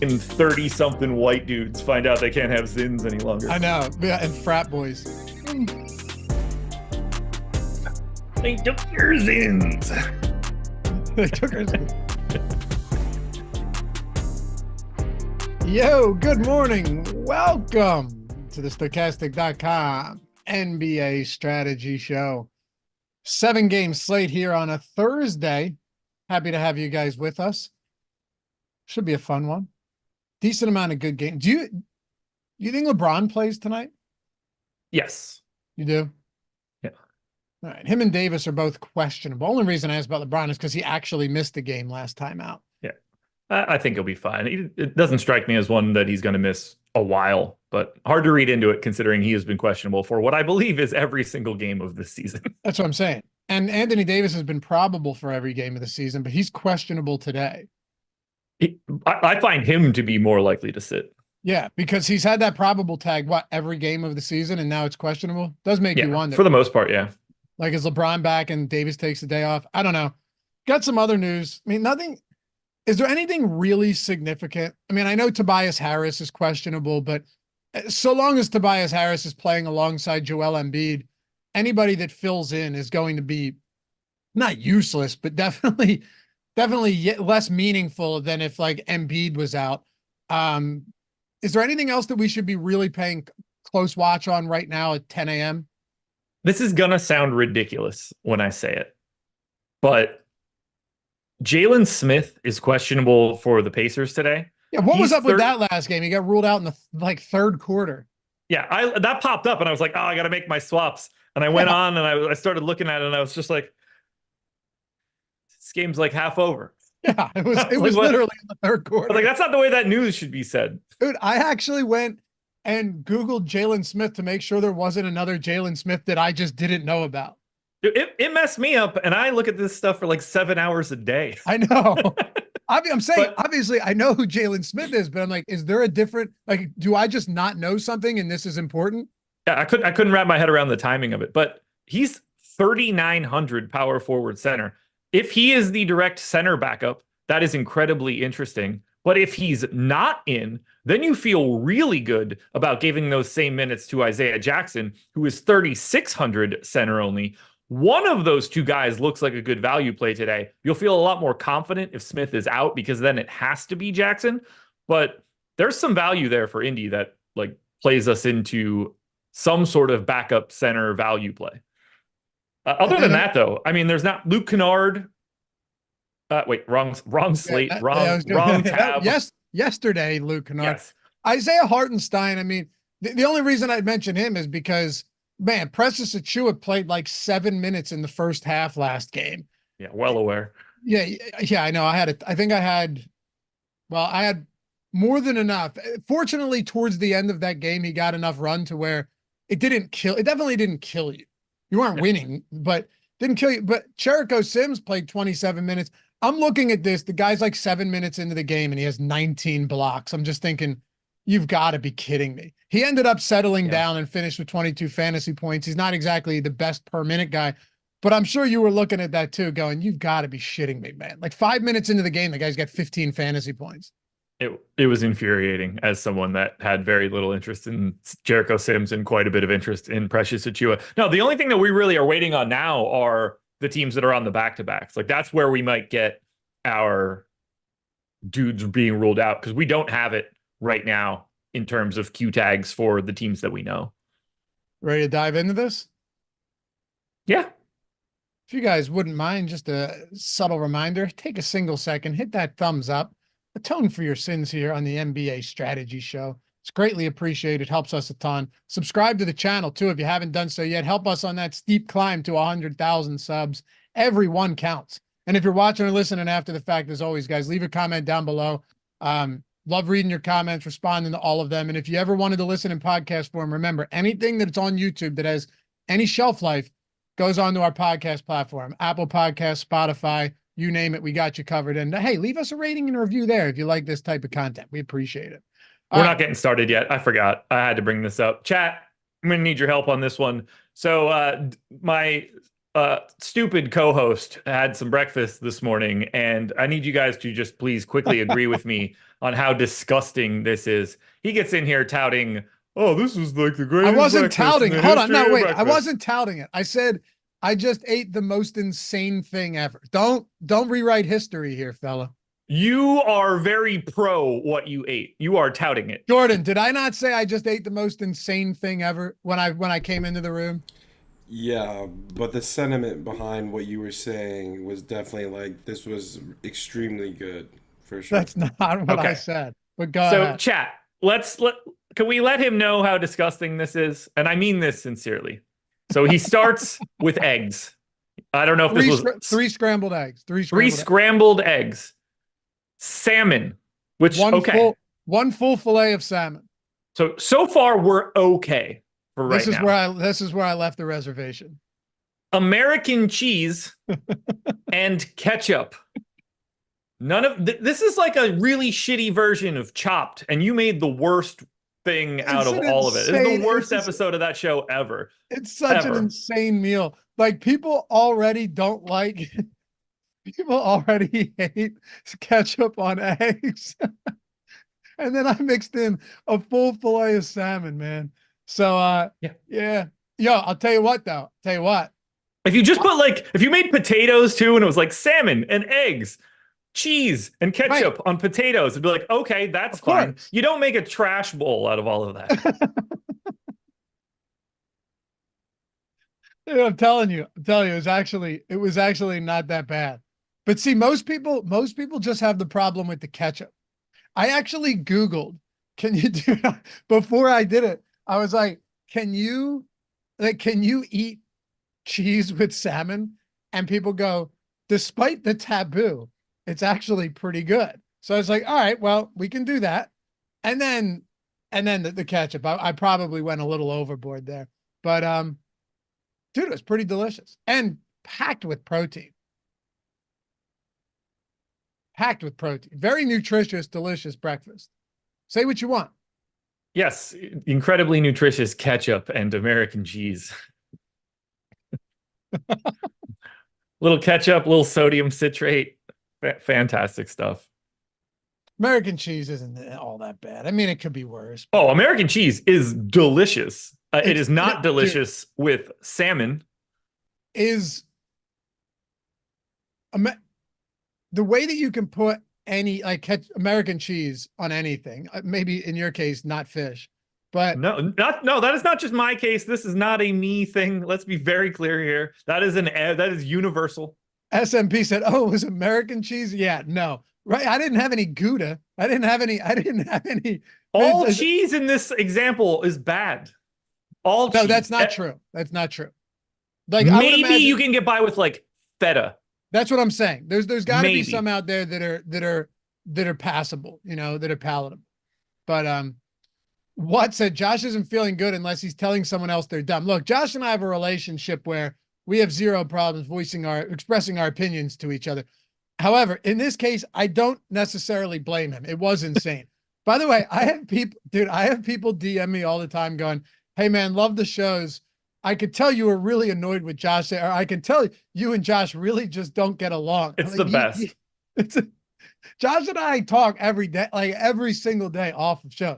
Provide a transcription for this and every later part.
and 30-something white dudes find out they can't have Zins any longer. I know. Yeah, and frat boys. They took your Zins. They took our Yo, good morning. Welcome to the Stochastic.com NBA strategy show. 7-game slate here on a Thursday. Happy to have you guys with us. Should be a fun one. Decent amount of good games. Do you think LeBron plays tonight? Yes. You do? Yeah. All right. Him and Davis are both questionable. Only reason I asked about LeBron is because he actually missed the game last time out. Yeah. I think he'll be fine. It doesn't strike me as one that he's going to miss a while, but hard to read into it considering he has been questionable for what I believe is every single game of this season. That's what I'm saying. And Anthony Davis has been probable for every game of the season, but he's questionable today. I find him to be more likely to sit. Yeah, because he's had that probable tag, every game of the season, and now it's questionable. Does make you wonder. For the most part, yeah. Like, is LeBron back and Davis takes the day off? I don't know. Got some other news. I mean, nothing. Is there anything really significant? I mean, I know Tobias Harris is questionable, but so long as Tobias Harris is playing alongside Joel Embiid, anybody that fills in is going to be not useless, but definitely less meaningful than if like Embiid was out. Is there anything else that we should be really paying close watch on right now at 10 a.m.? This is going to sound ridiculous when I say it, but Jalen Smith is questionable for the Pacers today. Yeah, what was up with that last game? He got ruled out in the third quarter. Yeah, that popped up and I was like, oh, I got to make my swaps. And I went on and I started looking at it and I was just like, this game's like half over. Yeah, it was literally in the third quarter. Like, that's not the way that news should be said. Dude, I actually went and Googled Jalen Smith to make sure there wasn't another Jalen Smith that I just didn't know about. Dude, it messed me up, and I look at this stuff for like 7 hours a day. I know. I'm saying, obviously, I know who Jalen Smith is, but I'm like, is there a different, like, do I just not know something and this is important? Yeah, I couldn't wrap my head around the timing of it, but he's 3,900 power forward center. If he is the direct center backup, that is incredibly interesting. But if he's not in, then you feel really good about giving those same minutes to Isaiah Jackson, who is 3,600 center only. One of those two guys looks like a good value play today. You'll feel a lot more confident if Smith is out because then it has to be Jackson. But there's some value there for Indy that like plays us into some sort of backup center value play. Other than that, though, I mean, there's not Luke Kennard. Wait, wrong slate, wrong tab. Yesterday, Luke Kennard. Yes. Isaiah Hartenstein, I mean, the only reason I'd mention him is because, man, Precious Achiuwa played like 7 minutes in the first half last game. Yeah, well aware. Yeah, I know. I had more than enough. Fortunately, towards the end of that game, he got enough run to where it definitely didn't kill you. You weren't winning, but didn't kill you. But Jericho Sims played 27 minutes. I'm looking at this. The guy's like 7 minutes into the game and he has 19 blocks. I'm just thinking, you've got to be kidding me. He ended up settling down and finished with 22 fantasy points. He's not exactly the best per minute guy, but I'm sure you were looking at that too, going, you've got to be shitting me, man. Like 5 minutes into the game, the guy's got 15 fantasy points. It was infuriating as someone that had very little interest in Jericho Sims and quite a bit of interest in Precious Achiuwa. No, the only thing that we really are waiting on now are the teams that are on the back-to-backs. Like, that's where we might get our dudes being ruled out because we don't have it right now in terms of Q tags for the teams that we know. Ready to dive into this? Yeah. If you guys wouldn't mind, just a subtle reminder, take a single second, hit that thumbs up, atone for your sins here on the NBA Strategy Show. It's greatly appreciated. Helps us a ton. Subscribe to the channel too if you haven't done so yet. Help us on that steep climb to 100,000 subs. Every one counts. And if you're watching or listening after the fact, as always, guys, leave a comment down below. Love reading your comments, responding to all of them. And if you ever wanted to listen in podcast form, remember, anything that's on YouTube that has any shelf life goes onto our podcast platform. Apple Podcasts, Spotify, you name it, we got you covered. And hey, leave us a rating and a review there if you like this type of content. We appreciate it. We're not getting started yet. I forgot. I had to bring this up. Chat, I'm going to need your help on this one. So my stupid co-host had some breakfast this morning, and I need you guys to just please quickly agree with me on how disgusting this is. He gets in here touting, "Oh, this is like the I greatest wasn't breakfast in touting. the Hold on. history No, of wait. I breakfast." wasn't touting it. I said I just ate the most insane thing ever. Don't rewrite history here, fella. You are very pro what you ate. You are touting it. Jordan, did I not say I just ate the most insane thing ever when I came into the room? Yeah, but the sentiment behind what you were saying was definitely like this was extremely good for sure. That's not what I Okay. said. But go So ahead. chat, can we let him know how disgusting this is? And I mean this sincerely. So he starts with eggs. I don't know if this was Three scrambled eggs. three scrambled eggs. Salmon, which one full fillet of salmon. So far we're okay for right now. This is where I left the reservation. American cheese and ketchup. None of this is like a really shitty version of Chopped, and you made the worst thing out of all of it. It's the worst episode of that show ever. It's such an insane meal. Like people already don't like people already hate ketchup on eggs. And then I mixed in a full fillet of salmon, man. So yeah. Yo, I'll tell you what though. Tell you what. If you just put if you made potatoes too, and it was like salmon and eggs, cheese and ketchup on potatoes, it'd be like, okay, that's fine. You don't make a trash bowl out of all of that. Dude, I'm telling you, it was actually not that bad. But see, most people just have the problem with the ketchup. I actually Googled, can you do before I did it? I was like, can you eat cheese with salmon? And people go, despite the taboo, it's actually pretty good. So I was like, all right, well, we can do that. And then the ketchup, I probably went a little overboard there, but dude, it was pretty delicious and packed with protein. Packed with protein. Very nutritious, delicious breakfast. Say what you want. Yes, incredibly nutritious ketchup and American cheese. Little ketchup, little sodium citrate. Fantastic stuff. American cheese isn't all that bad. I mean, it could be worse. Oh, American cheese is delicious. It is not delicious with salmon. The way that you can put any American cheese on anything, maybe in your case, not fish, but no, that is not just my case. This is not a me thing. Let's be very clear here. That is universal. SMP said, "Oh, it was American cheese." Yeah, no, right. I didn't have any Gouda. I didn't have any. All cheese in this example is bad. No, that's not true. That's not true. Like maybe you can get by with like feta. That's what I'm saying. There's got to be some out there that are passable, that are palatable. But Watt said Josh isn't feeling good unless he's telling someone else they're dumb. Look, Josh and I have a relationship where we have zero problems expressing our opinions to each other. However, in this case, I don't necessarily blame him. It was insane. By the way, I have people DM me all the time going, "Hey man, love the shows. I could tell you were really annoyed with Josh, or I can tell you and Josh really just don't get along." It's the best. Josh and I talk every day, like every single day off of show.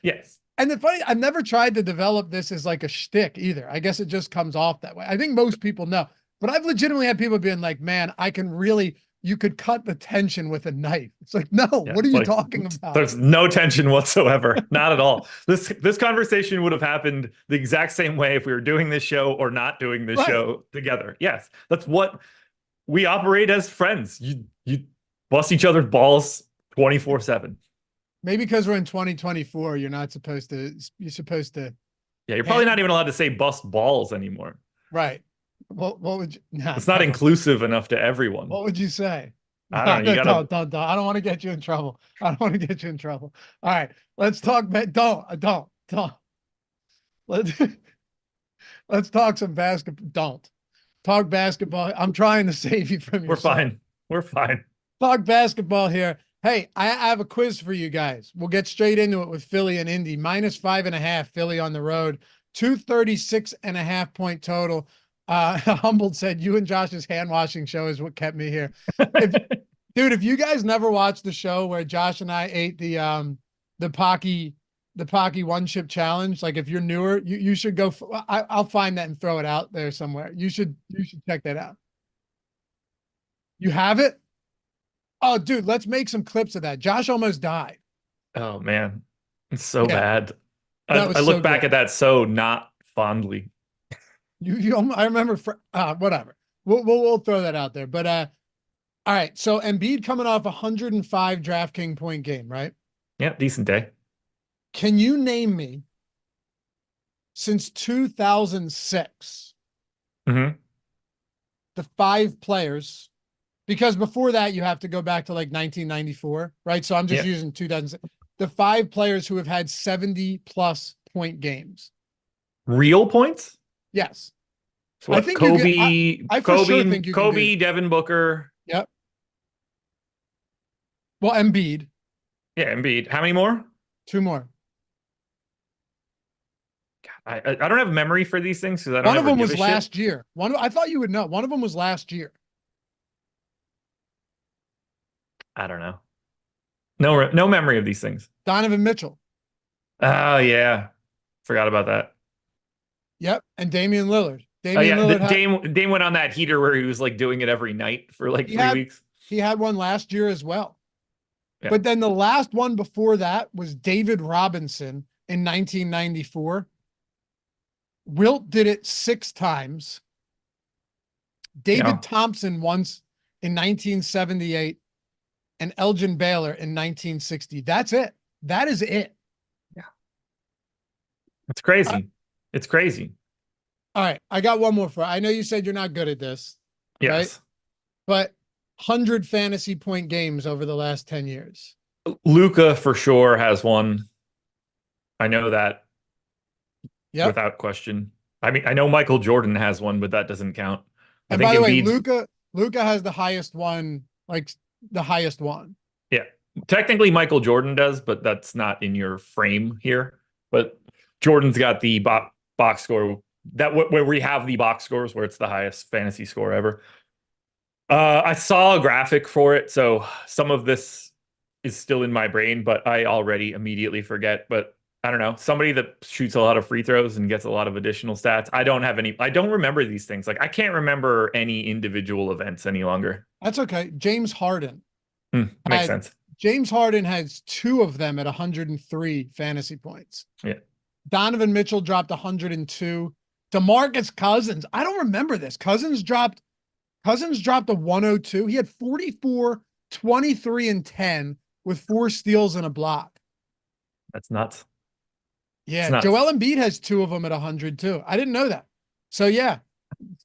Yes. And the funny, I've never tried to develop this as like a shtick either. I guess it just comes off that way. I think most people know, but I've legitimately had people being like, "Man, you could cut the tension with a knife." It's like, no, what are you talking about? There's no tension whatsoever. Not at all. This conversation would have happened the exact same way if we were doing this show or not doing this show together. Yes, that's what we operate as friends. You bust each other's balls 24/7. Maybe because we're in 2024, you're supposed to. Yeah, you're probably not even allowed to say bust balls anymore. Right. What would you? No, it's not inclusive enough to everyone. What would you say? I don't know. You gotta... Don't. I don't want to get you in trouble. I don't want to get you in trouble. All right, let's talk. Don't. Let's talk some basketball. Don't talk basketball. I'm trying to save you from yourself. We're fine. Talk basketball here. Hey, I have a quiz for you guys. We'll get straight into it with Philly and Indy. -5.5 Philly on the road. 236.5 point total. Humbled said, "You and Josh's hand washing show is what kept me here." If Dude, if you guys never watched the show where Josh and I ate the Pocky one chip challenge, like if you're newer, you should go. I'll find that and throw it out there somewhere. You should check that out. You have it? Oh, dude, let's make some clips of that. Josh almost died. Oh man, it's so Yeah, bad. that was I so look back good. at that so not fondly. I remember whatever. We'll throw that out there. But all right. So Embiid coming off 105 DraftKings point game, right? Yeah, decent day. Can you name me since 2006 Mm-hmm. the 5 players? Because before that, you have to go back to like 1994, right? So I'm just using 2006. The 5 players who have had 70+ point games. Real points? Yes. So what, I think Kobe, you can, I for sure think you can Kobe, Devin Booker. Yep. Well, Embiid. Yeah, Embiid. How many more? 2 more. I don't have memory for these things because I don't. One of them give was a last shit. year. I thought you would know. One of them was last year. I don't know. No memory of these things. Donovan Mitchell. Oh yeah, forgot about that. Yep. And Damian Lillard. Oh yeah, Lillard Dame went on that heater where he was like doing it every night for like 3 weeks. He had one last year as well. Yeah. But then the last one before that was David Robinson in 1994. Wilt did it 6 times. David Thompson once in 1978 and Elgin Baylor in 1960. That's it. That is it. Yeah. It's crazy. It's crazy. All right. I got one more for, I know you said you're not good at this. Yes. Right? But 100 fantasy point games over the last 10 years. Luka for sure has one. I know that. Yep. Without question. I mean, I know Michael Jordan has one, but that doesn't count. And by the way, Luka has the highest one, like the highest one. Yeah. Technically Michael Jordan does, but that's not in your frame here. But Jordan's got the box score where we have the box scores where it's the highest fantasy score ever. I saw a graphic for it, so some of this is still in my brain, but I already immediately forget. But I don't know, somebody that shoots a lot of free throws and gets a lot of additional stats. I don't remember these things. Like I can't remember any individual events any longer. That's okay. James Harden. Makes sense. James Harden has 2 of them at 103 fantasy points. Yeah. Donovan Mitchell dropped 102. DeMarcus Cousins. I don't remember this. Cousins dropped a 102. He had 44, 23, and 10 with 4 steals and a block. That's nuts. Yeah, Joel Embiid has 2 of them at 100 too. I didn't know that. So yeah,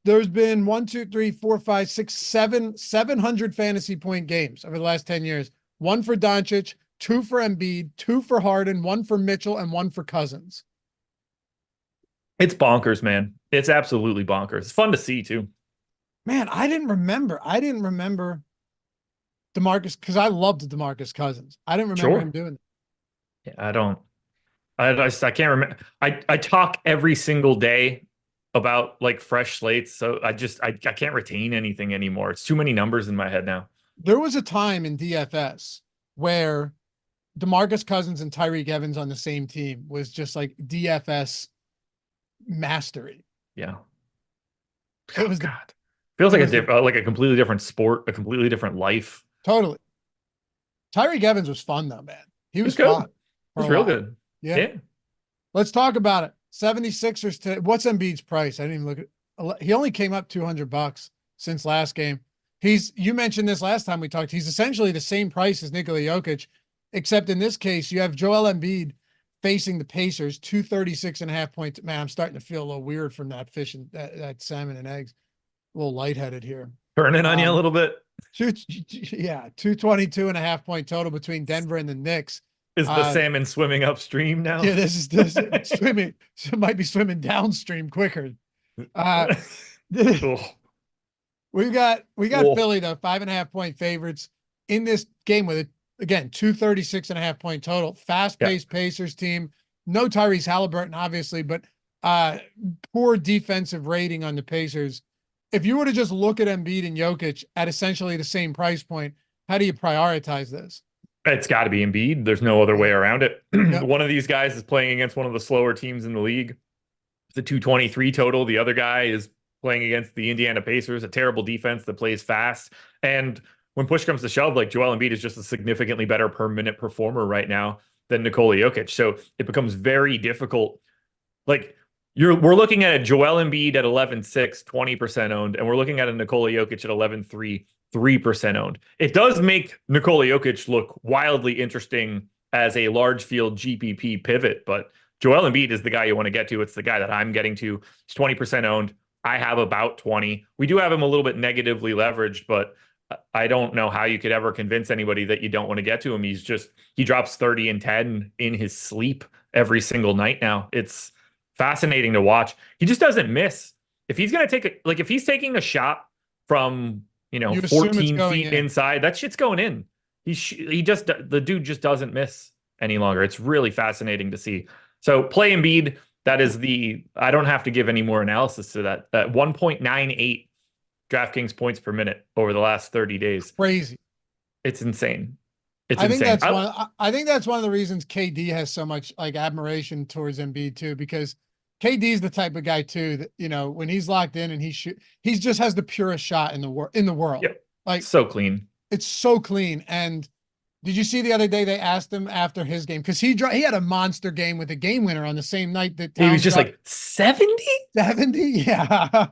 there's been 700 fantasy point games over the last 10 years. 1 for Doncic, 2 for Embiid, 2 for Harden, 1 for Mitchell, and 1 for Cousins. It's bonkers, man. It's absolutely bonkers. It's fun to see too. Man, I didn't remember DeMarcus because I loved DeMarcus Cousins. I didn't remember him doing that. Yeah, I can't remember. I talk every single day about like fresh slates, so I can't retain anything anymore. It's too many numbers in my head now. There was a time in DFS where DeMarcus Cousins and Tyreek Evans on the same team was just like DFS mastery. Yeah. It was feels like a completely different sport, a completely different life. Totally. Tyreek Evans was fun though, man. He was good. fun. It was real good. Yeah. Let's talk about it. 76ers to what's Embiid's price? I didn't even look at. He only came up $200 since last game. You mentioned this last time we talked. He's essentially the same price as Nikola Jokic, except in this case, you have Joel Embiid facing the Pacers, 236.5 points. Man, I'm starting to feel a little weird from that fish and that salmon and eggs. A little lightheaded here. Turning on you a little bit. 222.5 point total between Denver and the Knicks. Is the salmon swimming upstream now? Yeah, this is swimming. So it might be swimming downstream quicker. We got Philly though, 5.5 point favorites in this game with it. Again, 236.5 point total. Fast-paced Pacers team. No Tyrese Halliburton, obviously, but uh, poor defensive rating on the Pacers. If you were to just look at Embiid and Jokic at essentially the same price point, how do you prioritize this? It's got to be Embiid. There's no other way around it. Yep. One of these guys is playing against one of the slower teams in the league. It's a 223 total. The other guy is playing against the Indiana Pacers, a terrible defense that plays fast. And when push comes to shove, like Joel Embiid is just a significantly better per minute performer right now than Nikola Jokic. So it becomes very difficult. Like we're looking at a Joel Embiid at 11.6, 20% owned, and we're looking at a Nikola Jokic at 11.3, 3% owned. It does make Nikola Jokic look wildly interesting as a large field GPP pivot, but Joel Embiid is the guy you want to get to. It's the guy that I'm getting to. He's 20% owned. I have about 20. We do have him a little bit negatively leveraged, but I don't know how you could ever convince anybody that you don't want to get to him. He drops 30 and 10 in his sleep every single night now. It's fascinating to watch. He just doesn't miss. If he's going to if he's taking a shot from, 14 feet inside, that shit's going in. The dude just doesn't miss any longer. It's really fascinating to see. So play Embiid. That is I don't have to give any more analysis to that. That 1.98 DraftKings points per minute over the last 30 days. Crazy. It's insane. It's I think insane. I think that's one of the reasons KD has so much like admiration towards Embiid too, because KD is the type of guy too that, when he's locked in and he just has the purest shot in the world. Yep. Like so clean. It's so clean. And did you see the other day they asked him after his game, because he had a monster game with a game winner on the same night that he was just like 70? 70? Yeah.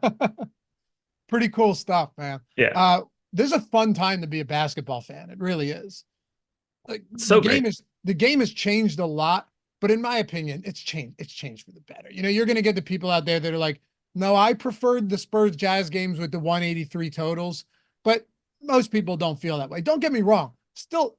Pretty cool stuff, man. Yeah. There's a fun time to be a basketball fan. It really is. Like so the game has changed a lot, but in my opinion, it's changed for the better. You're going to get the people out there that are like, no, I preferred the Spurs Jazz games with the 183 totals, but most people don't feel that way. Don't get me wrong. Still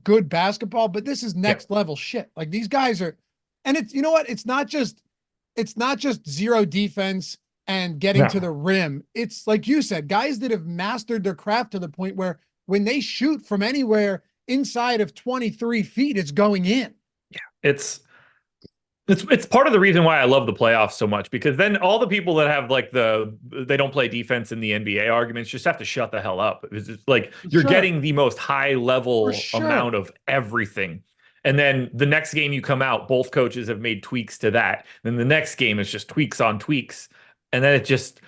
good basketball, but this is next level shit. Like these guys are, and it's, you know what? It's not just zero defense and getting to the rim. It's like you said, guys that have mastered their craft to the point where when they shoot from anywhere inside of 23 feet, it's going in. Yeah. It's part of the reason why I love the playoffs so much, because then all the people that have like they don't play defense in the NBA arguments just have to shut the hell up. It's just like you're getting the most high level amount of everything. And then the next game you come out, both coaches have made tweaks to that. Then the next game is just tweaks on tweaks. And then it just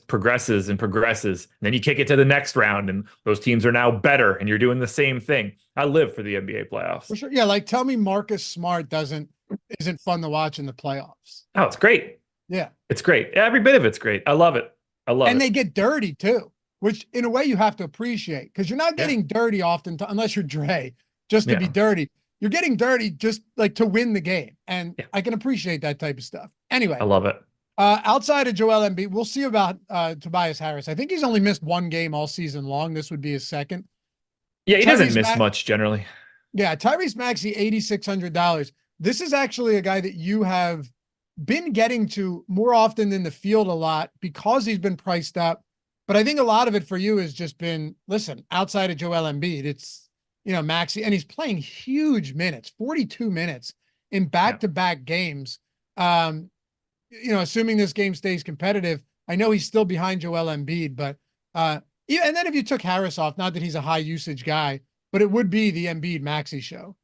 progresses and progresses. And then you kick it to the next round and those teams are now better and you're doing the same thing. I live for the NBA playoffs. For sure. Yeah, like tell me Marcus Smart isn't fun to watch in the playoffs. Oh, it's great. Yeah. It's great. Every bit of it's great. I love it. And they get dirty too, which in a way you have to appreciate, because you're not getting dirty often unless you're Dre, just to be dirty. You're getting dirty just like to win the game. And I can appreciate that type of stuff. Anyway. I love it. Outside of Joel Embiid, we'll see about Tobias Harris. I think he's only missed one game all season long. This would be his second. Yeah, he doesn't miss much generally. Yeah, Tyrese Maxey, $8,600. This is actually a guy that you have been getting to more often than the field a lot because he's been priced up. But I think a lot of it for you has just been, listen, outside of Joel Embiid, it's, Maxey, and he's playing huge minutes, 42 minutes in back-to-back games. Assuming this game stays competitive, I know he's still behind Joel Embiid, but and then if you took Harris off, not that he's a high usage guy, but it would be the Embiid Maxey show.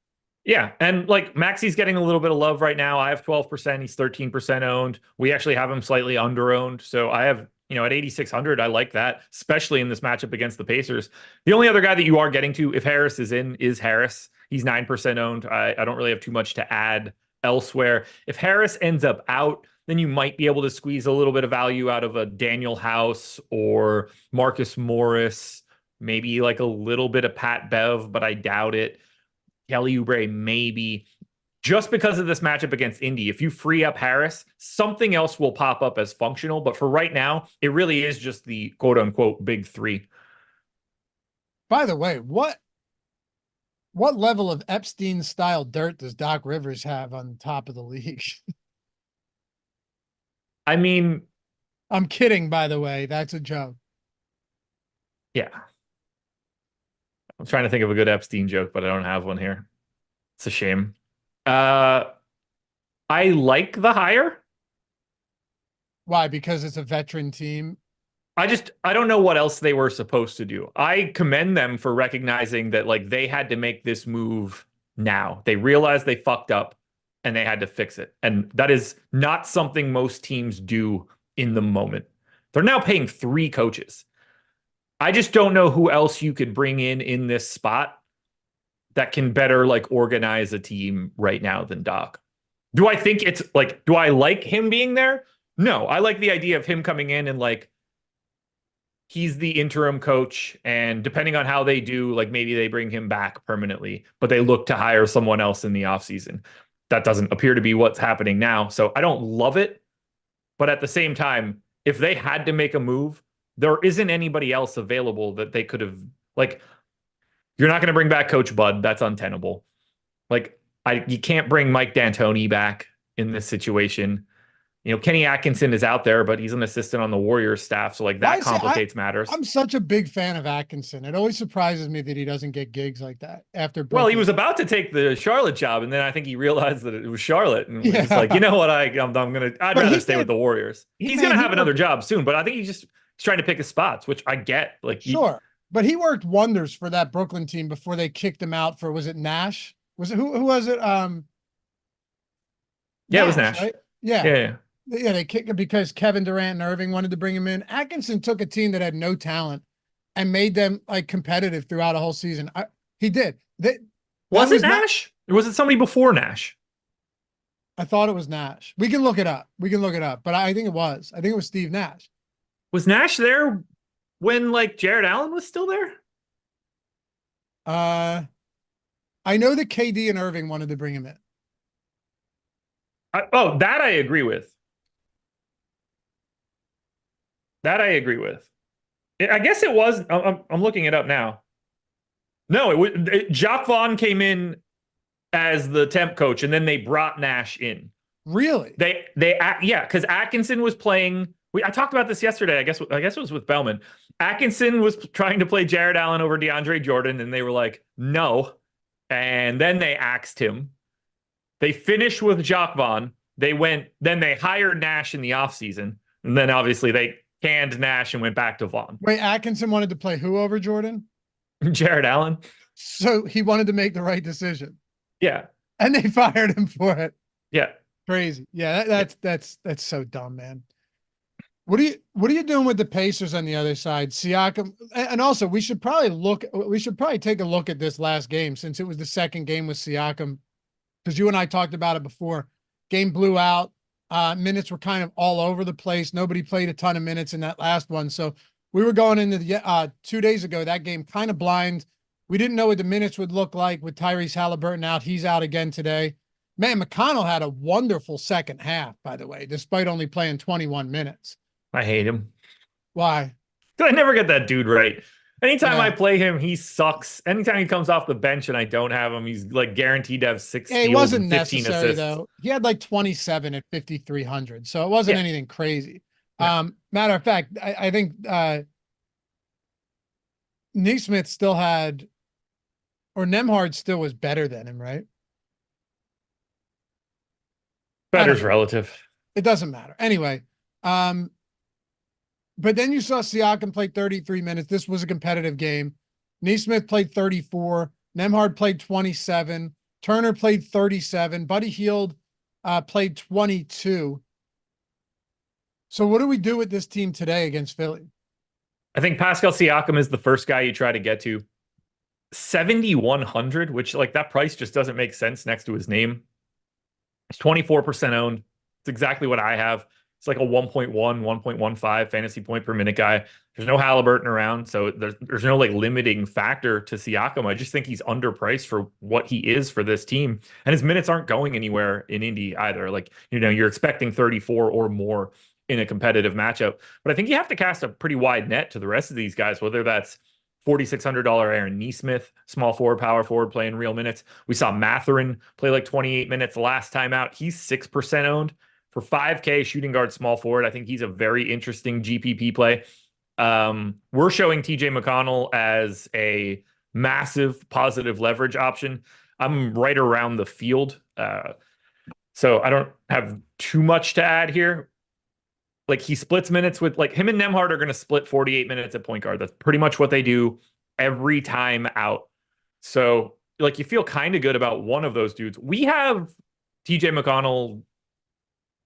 Yeah, and like Maxey's getting a little bit of love right now. I have 12%. He's 13% owned. We actually have him slightly under owned. So I have, at 8,600, I like that, especially in this matchup against the Pacers. The only other guy that you are getting to, if Harris is in, is Harris. He's 9% owned. I don't really have too much to add elsewhere. If Harris ends up out, then you might be able to squeeze a little bit of value out of a Daniel House or Marcus Morris, maybe like a little bit of Pat Bev, but I doubt it. Kelly Oubre, maybe. Just because of this matchup against Indy, if you free up Harris, something else will pop up as functional. But for right now, it really is just the quote-unquote big three. By the way, what level of Epstein-style dirt does Doc Rivers have on top of the league? I mean, I'm kidding, by the way. That's a joke. Yeah. I'm trying to think of a good Epstein joke, but I don't have one here. It's a shame. I like the hire. Why? Because it's a veteran team. I don't know what else they were supposed to do. I commend them for recognizing that like they had to make this move now. They realized they fucked up and they had to fix it. And that is not something most teams do in the moment. They're now paying 3 coaches. I just don't know who else you could bring in this spot that can better like organize a team right now than Doc. Do I think it's like, do I like him being there? No, I like the idea of him coming in and like, he's the interim coach, and depending on how they do, like maybe they bring him back permanently, but they look to hire someone else in the offseason. That doesn't appear to be what's happening now. So I don't love it. But at the same time, if they had to make a move, there isn't anybody else available that they could have, like, you're not going to bring back Coach Bud. That's untenable. Like, you can't bring Mike D'Antoni back in this situation. You know, Kenny Atkinson is out there, but he's an assistant on the Warriors staff. So like that complicates matters. I'm such a big fan of Atkinson. It always surprises me that he doesn't get gigs like that after. Well, he was about to take the Charlotte job, and then I think he realized that it was Charlotte, and he's like, you know what, I'd rather stay with the Warriors. He's gonna have another job soon, but I think he's trying to pick his spots, which I get. Like, sure, but he worked wonders for that Brooklyn team before they kicked him out for, was it Nash? Was it who was it? Yeah, Nash, it was Nash. right? Yeah. Yeah, they kicked him because Kevin Durant and Irving wanted to bring him in. Atkinson took a team that had no talent and made them like competitive throughout a whole season. He did. Was it Nash? Or was it somebody before Nash? I thought it was Nash. We can look it up. But I think it was. I think it was Steve Nash. Was Nash there when like Jared Allen was still there? I know that KD and Irving wanted to bring him in. That I agree with. I guess it was. I'm looking it up now. No, Jacques Vaughn came in as the temp coach, and then they brought Nash in. Really? Yeah, because Atkinson was playing. I talked about this yesterday. I guess it was with Bellman. Atkinson was trying to play Jared Allen over DeAndre Jordan, and they were like, no. And then they axed him. They finished with Jacques Vaughn. Then they hired Nash in the offseason. And then obviously they canned Nash and went back to Vaughn. Wait, Atkinson wanted to play who over Jordan? Jared Allen. So he wanted to make the right decision. Yeah. And they fired him for it. Yeah. Crazy. Yeah, that's so dumb, man. What are you doing with the Pacers on the other side? Siakam, and also we should probably take a look at this last game, since it was the second game with Siakam, because you and I talked about it before. Game blew out. Minutes were kind of all over the place. Nobody played a ton of minutes in that last one. So we were going into the 2 days ago, that game kind of blind. We didn't know what the minutes would look like with Tyrese Halliburton out. He's out again today. Man, McConnell had a wonderful second half, by the way, despite only playing 21 minutes. I hate him. Why? I never get that dude right. Anytime I play him, he sucks. Anytime he comes off the bench and I don't have him, he's like guaranteed to have 6 steals, it wasn't and 15 necessary, assists. though. He had like 27 at 5,300, so it wasn't anything crazy. No. Matter of fact, I think Neesmith still had, or Nembhard still was better than him, right? Better's relative. It doesn't matter. Anyway, but then you saw Siakam play 33 minutes. This was a competitive game. Neesmith played 34. Nembhard played 27. Turner played 37. Buddy Hield played 22. So what do we do with this team today against Philly? I think Pascal Siakam is the first guy you try to get to. 7,100, which like that price just doesn't make sense next to his name. It's 24% owned. It's exactly what I have. It's like a 1.1, 1.15 fantasy point per minute guy. There's no Halliburton around, so there's no like limiting factor to Siakam. I just think he's underpriced for what he is for this team. And his minutes aren't going anywhere in Indy either. Like, you know, you're expecting 34 or more in a competitive matchup. But I think you have to cast a pretty wide net to the rest of these guys, whether that's $4,600 Aaron Neesmith, small forward, power forward, playing real minutes. We saw Mathurin play like 28 minutes last time out. He's 6% owned. For 5K shooting guard, small forward, I think he's a very interesting GPP play. We're showing TJ McConnell as a massive positive leverage option. I'm right around the field. So I don't have too much to add here. Like he splits minutes with like him and Nemhard are going to split 48 minutes at point guard. That's pretty much what they do every time out. So like you feel kind of good about one of those dudes. We have TJ McConnell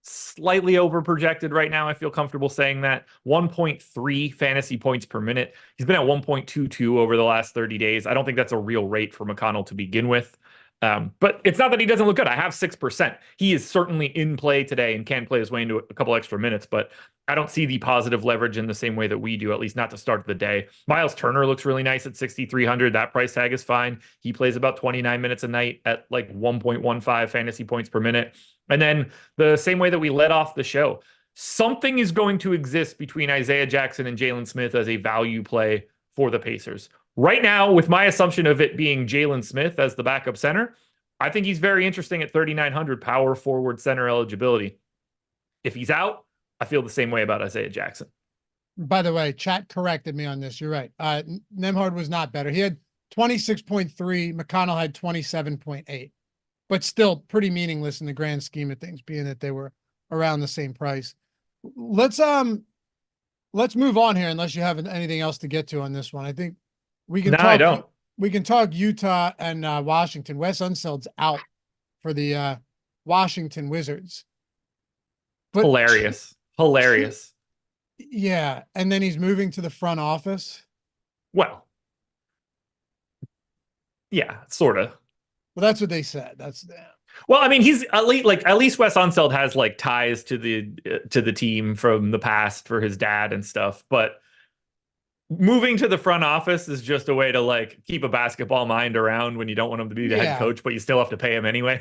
slightly over projected right now. I feel comfortable saying that 1.3 fantasy points per minute. He's been at 1.22 over the last 30 days. I don't think that's a real rate for McConnell to begin with. But it's not that he doesn't look good. I have 6%. He is certainly in play today and can play his way into a couple extra minutes, but I don't see the positive leverage in the same way that we do, at least not to start the day. Miles Turner looks really nice at 6,300. That price tag is fine. He plays about 29 minutes a night at like 1.15 fantasy points per minute. And then the same way that we led off the show, something is going to exist between Isaiah Jackson and Jalen Smith as a value play for the Pacers. Right now, with my assumption of it being Jalen Smith as the backup center, I think he's very interesting at 3,900 power forward center eligibility. If he's out, I feel the same way about Isaiah Jackson. By the way, chat corrected me on this. You're right. Nemhard was not better. He had 26.3. McConnell had 27.8, but still pretty meaningless in the grand scheme of things, being that they were around the same price. Let's move on here, unless you have anything else to get to on this one. I think we can I don't. We can talk Utah and Washington. Wes Unseld's out for the Washington Wizards. But Hilarious. Yeah, and then he's moving to the front office. Well, yeah, sort of. Well, that's what they said. Well, I mean, he's at least Wes Unseld has like ties to the team from the past for his dad and stuff, but moving to the front office is just a way to like keep a basketball mind around when you don't want him to be the head coach, but you still have to pay him anyway.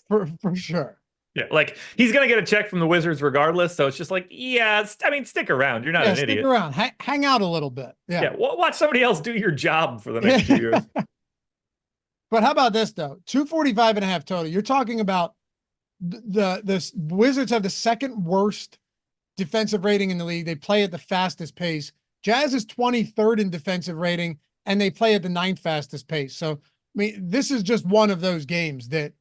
for sure. Yeah, like he's gonna get a check from the Wizards regardless, so it's just like, yeah, I mean, stick around. You're not an idiot. Stick around, hang out a little bit. Yeah, watch somebody else do your job for the next 2 years. But how about this though? 245.5 total. You're talking about the Wizards have the second worst defensive rating in the league. They play at the fastest pace. Jazz is 23rd in defensive rating, and they play at the 9th fastest pace. So, I mean, this is just one of those games that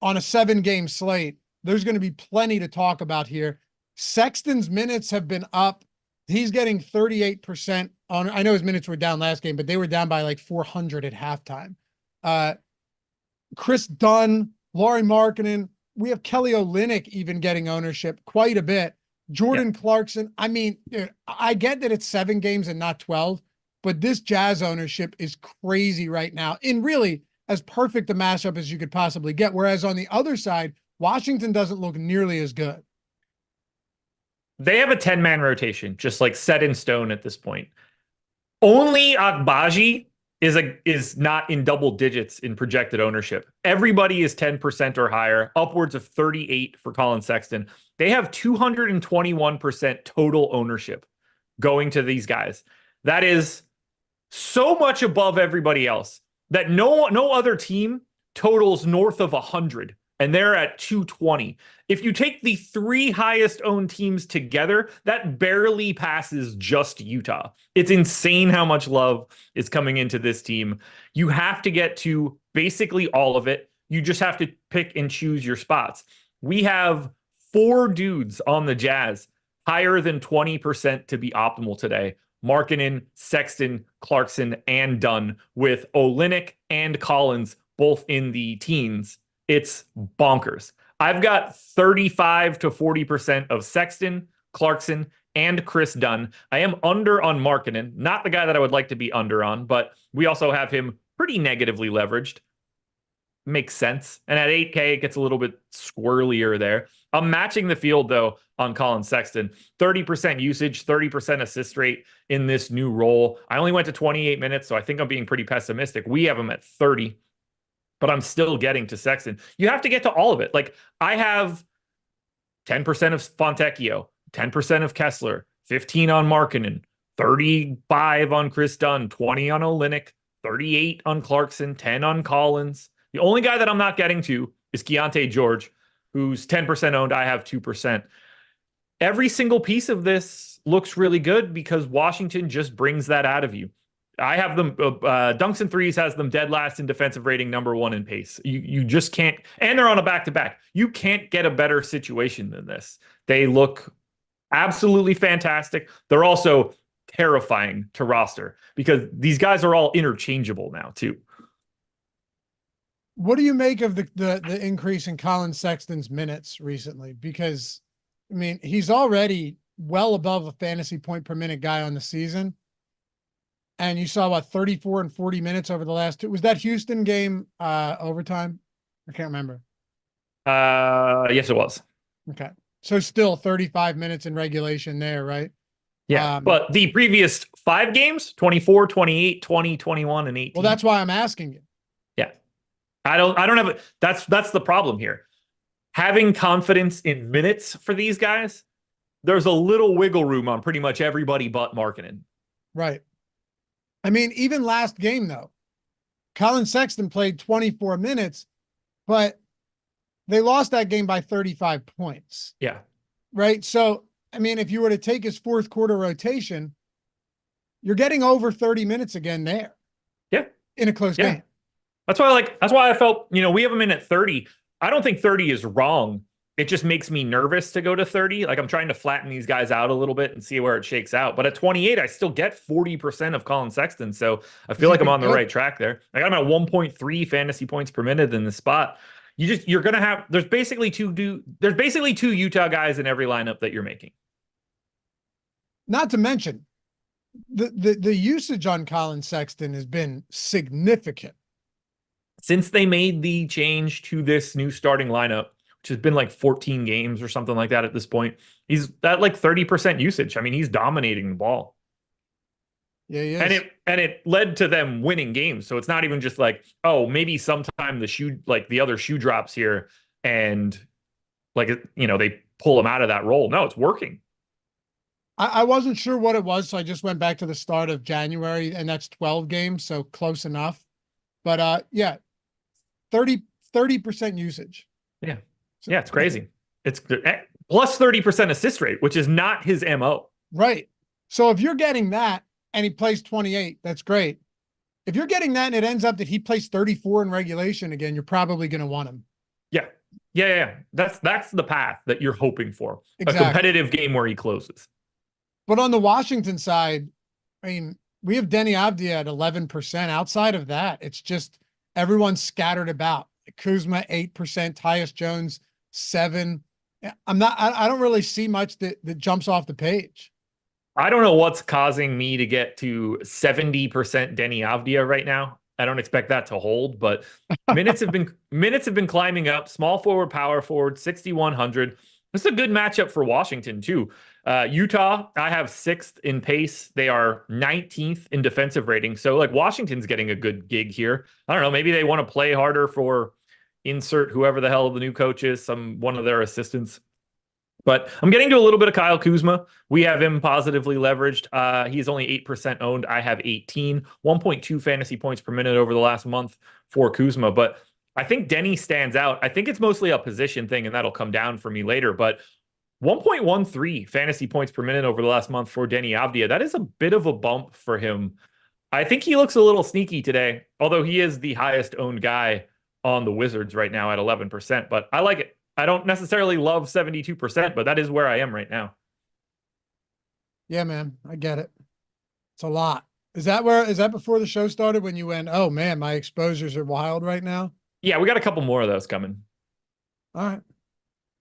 on a 7-game slate, there's going to be plenty to talk about here. Sexton's minutes have been up. He's getting 38% on, I know his minutes were down last game, but they were down by like 400 at halftime. Chris Dunn, Lauri Markkanen, we have Kelly Olynyk even getting ownership quite a bit. Jordan Clarkson. I mean, I get that it's 7 games and not 12, but this Jazz ownership is crazy right now in really as perfect a matchup as you could possibly get. Whereas on the other side, Washington doesn't look nearly as good. They have a 10-man rotation, just like set in stone at this point. Only Agbaji is not in double digits in projected ownership. Everybody is 10% or higher, upwards of 38 for Colin Sexton. They have 221% total ownership going to these guys. That is so much above everybody else that no other team totals north of 100, and they're at 220. If you take the 3 highest owned teams together, that barely passes just Utah. It's insane how much love is coming into this team. You have to get to basically all of it. You just have to pick and choose your spots. We have 4 dudes on the Jazz higher than 20% to be optimal today. Markkanen, Sexton, Clarkson, and Dunn, with Olynyk and Collins both in the teens. It's bonkers. I've got 35 to 40% of Sexton, Clarkson, and Chris Dunn. I am under on Markkanen, not the guy that I would like to be under on, but we also have him pretty negatively leveraged. Makes sense. And at 8K, it gets a little bit squirrelier there. I'm matching the field, though, on Colin Sexton. 30% usage, 30% assist rate in this new role. I only went to 28 minutes, so I think I'm being pretty pessimistic. We have him at 30, but I'm still getting to Sexton. You have to get to all of it. Like, I have 10% of Fontecchio, 10% of Kessler, 15 on Markkanen, 35 on Chris Dunn, 20 on Olynyk, 38 on Clarkson, 10 on Collins. The only guy that I'm not getting to is Keontae George, who's 10% owned. I have 2%. Every single piece of this looks really good because Washington just brings that out of you. I have them, Dunks and Threes has them dead last in defensive rating, number 1 in pace. You just can't, and they're on a back-to-back. You can't get a better situation than this. They look absolutely fantastic. They're also terrifying to roster because these guys are all interchangeable now too. What do you make of the increase in Colin Sexton's minutes recently? Because I mean, he's already well above a fantasy point per minute guy on the season. And you saw what, 34 and 40 minutes over the last two. Was that Houston game overtime? I can't remember. Yes, it was. Okay. So still 35 minutes in regulation there, right? Yeah. But the previous 5 games, 24, 28, 20, 21, and 18. Well, that's why I'm asking you. Yeah. I don't have that's the problem here. Having confidence in minutes for these guys, there's a little wiggle room on pretty much everybody but Markkanen. Right. I mean, even last game though, Colin Sexton played 24 minutes, but they lost that game by 35 points. Yeah. Right. So, I mean, if you were to take his fourth quarter rotation, you're getting over 30 minutes again there. Yeah. In a close game. That's why I felt, we have him in at 30. I don't think 30 is wrong. It just makes me nervous to go to 30. Like I'm trying to flatten these guys out a little bit and see where it shakes out. But at 28, I still get 40% of Colin Sexton. So I feel like I'm on the right track there. I got him at 1.3 fantasy points per minute in the spot. You're going to have, there's basically two Utah guys in every lineup that you're making. Not to mention the usage on Colin Sexton has been significant. Since they made the change to this new starting lineup, which has been like 14 games or something like that at this point, he's at like 30% usage. I mean, he's dominating the ball. Yeah, he is. And it led to them winning games. So it's not even just like, oh, maybe sometime the other shoe drops here and they pull him out of that role. No, it's working. I wasn't sure what it was, so I just went back to the start of January, and that's 12 games, so close enough. But yeah, 30% usage. Yeah. Yeah, it's crazy. It's plus 30% assist rate, which is not his MO. Right. So if you're getting that and he plays 28, that's great. If you're getting that and it ends up that he plays 34 in regulation again, you're probably going to want him. Yeah. Yeah. That's the path that you're hoping for. Exactly. A competitive game where he closes. But on the Washington side, I mean, we have Denny Avdia at 11%. Outside of that, it's just everyone's scattered about. Kuzma 8%, Tyus Jones 7%. I don't really see much that jumps off the page. I don't know what's causing me to get to 70% Denny Avdia right now. I don't expect that to hold, but minutes have been climbing up. Small forward, power forward, 6,100. This is a good matchup for Washington too. Utah, I have 6th in pace. They are 19th in defensive rating. So like Washington's getting a good gig here. I don't know. Maybe they want to play harder for insert whoever the hell the new coach is, one of their assistants. But I'm getting to a little bit of Kyle Kuzma. We have him positively leveraged. He's only 8% owned. I have 18, 1.2 fantasy points per minute over the last month for Kuzma. But I think Denny stands out. I think it's mostly a position thing, and that'll come down for me later. But 1.13 fantasy points per minute over the last month for Denny Avdia. That is a bit of a bump for him. I think he looks a little sneaky today, although he is the highest owned guy on the Wizards right now at 11%. But I like it. I don't necessarily love 72%, but that is where I am right now. Yeah, man, I get it. It's a lot. Is that before the show started when you went, oh man, my exposures are wild right now? Yeah, we got a couple more of those coming. All right.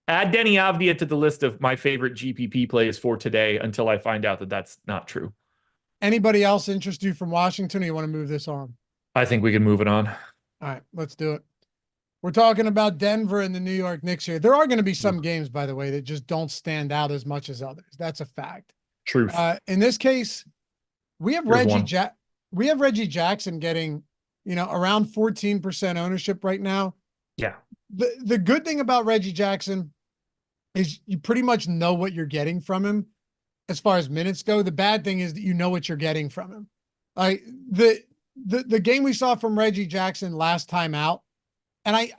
Add Denny Avdia to the list of my favorite GPP plays for today until I find out that that's not true. Anybody else interest you from Washington, or you want to move this on? I think we can move it on. All right, let's do it. We're talking about Denver and the New York Knicks here. There are going to be some games, by the way, that just don't stand out as much as others. That's a fact. Truth. In this case, we have Reggie Jackson getting, around 14% ownership right now. Yeah. The good thing about Reggie Jackson is you pretty much know what you're getting from him as far as minutes go. The bad thing is that you know what you're getting from him. The game we saw from Reggie Jackson last time out, and I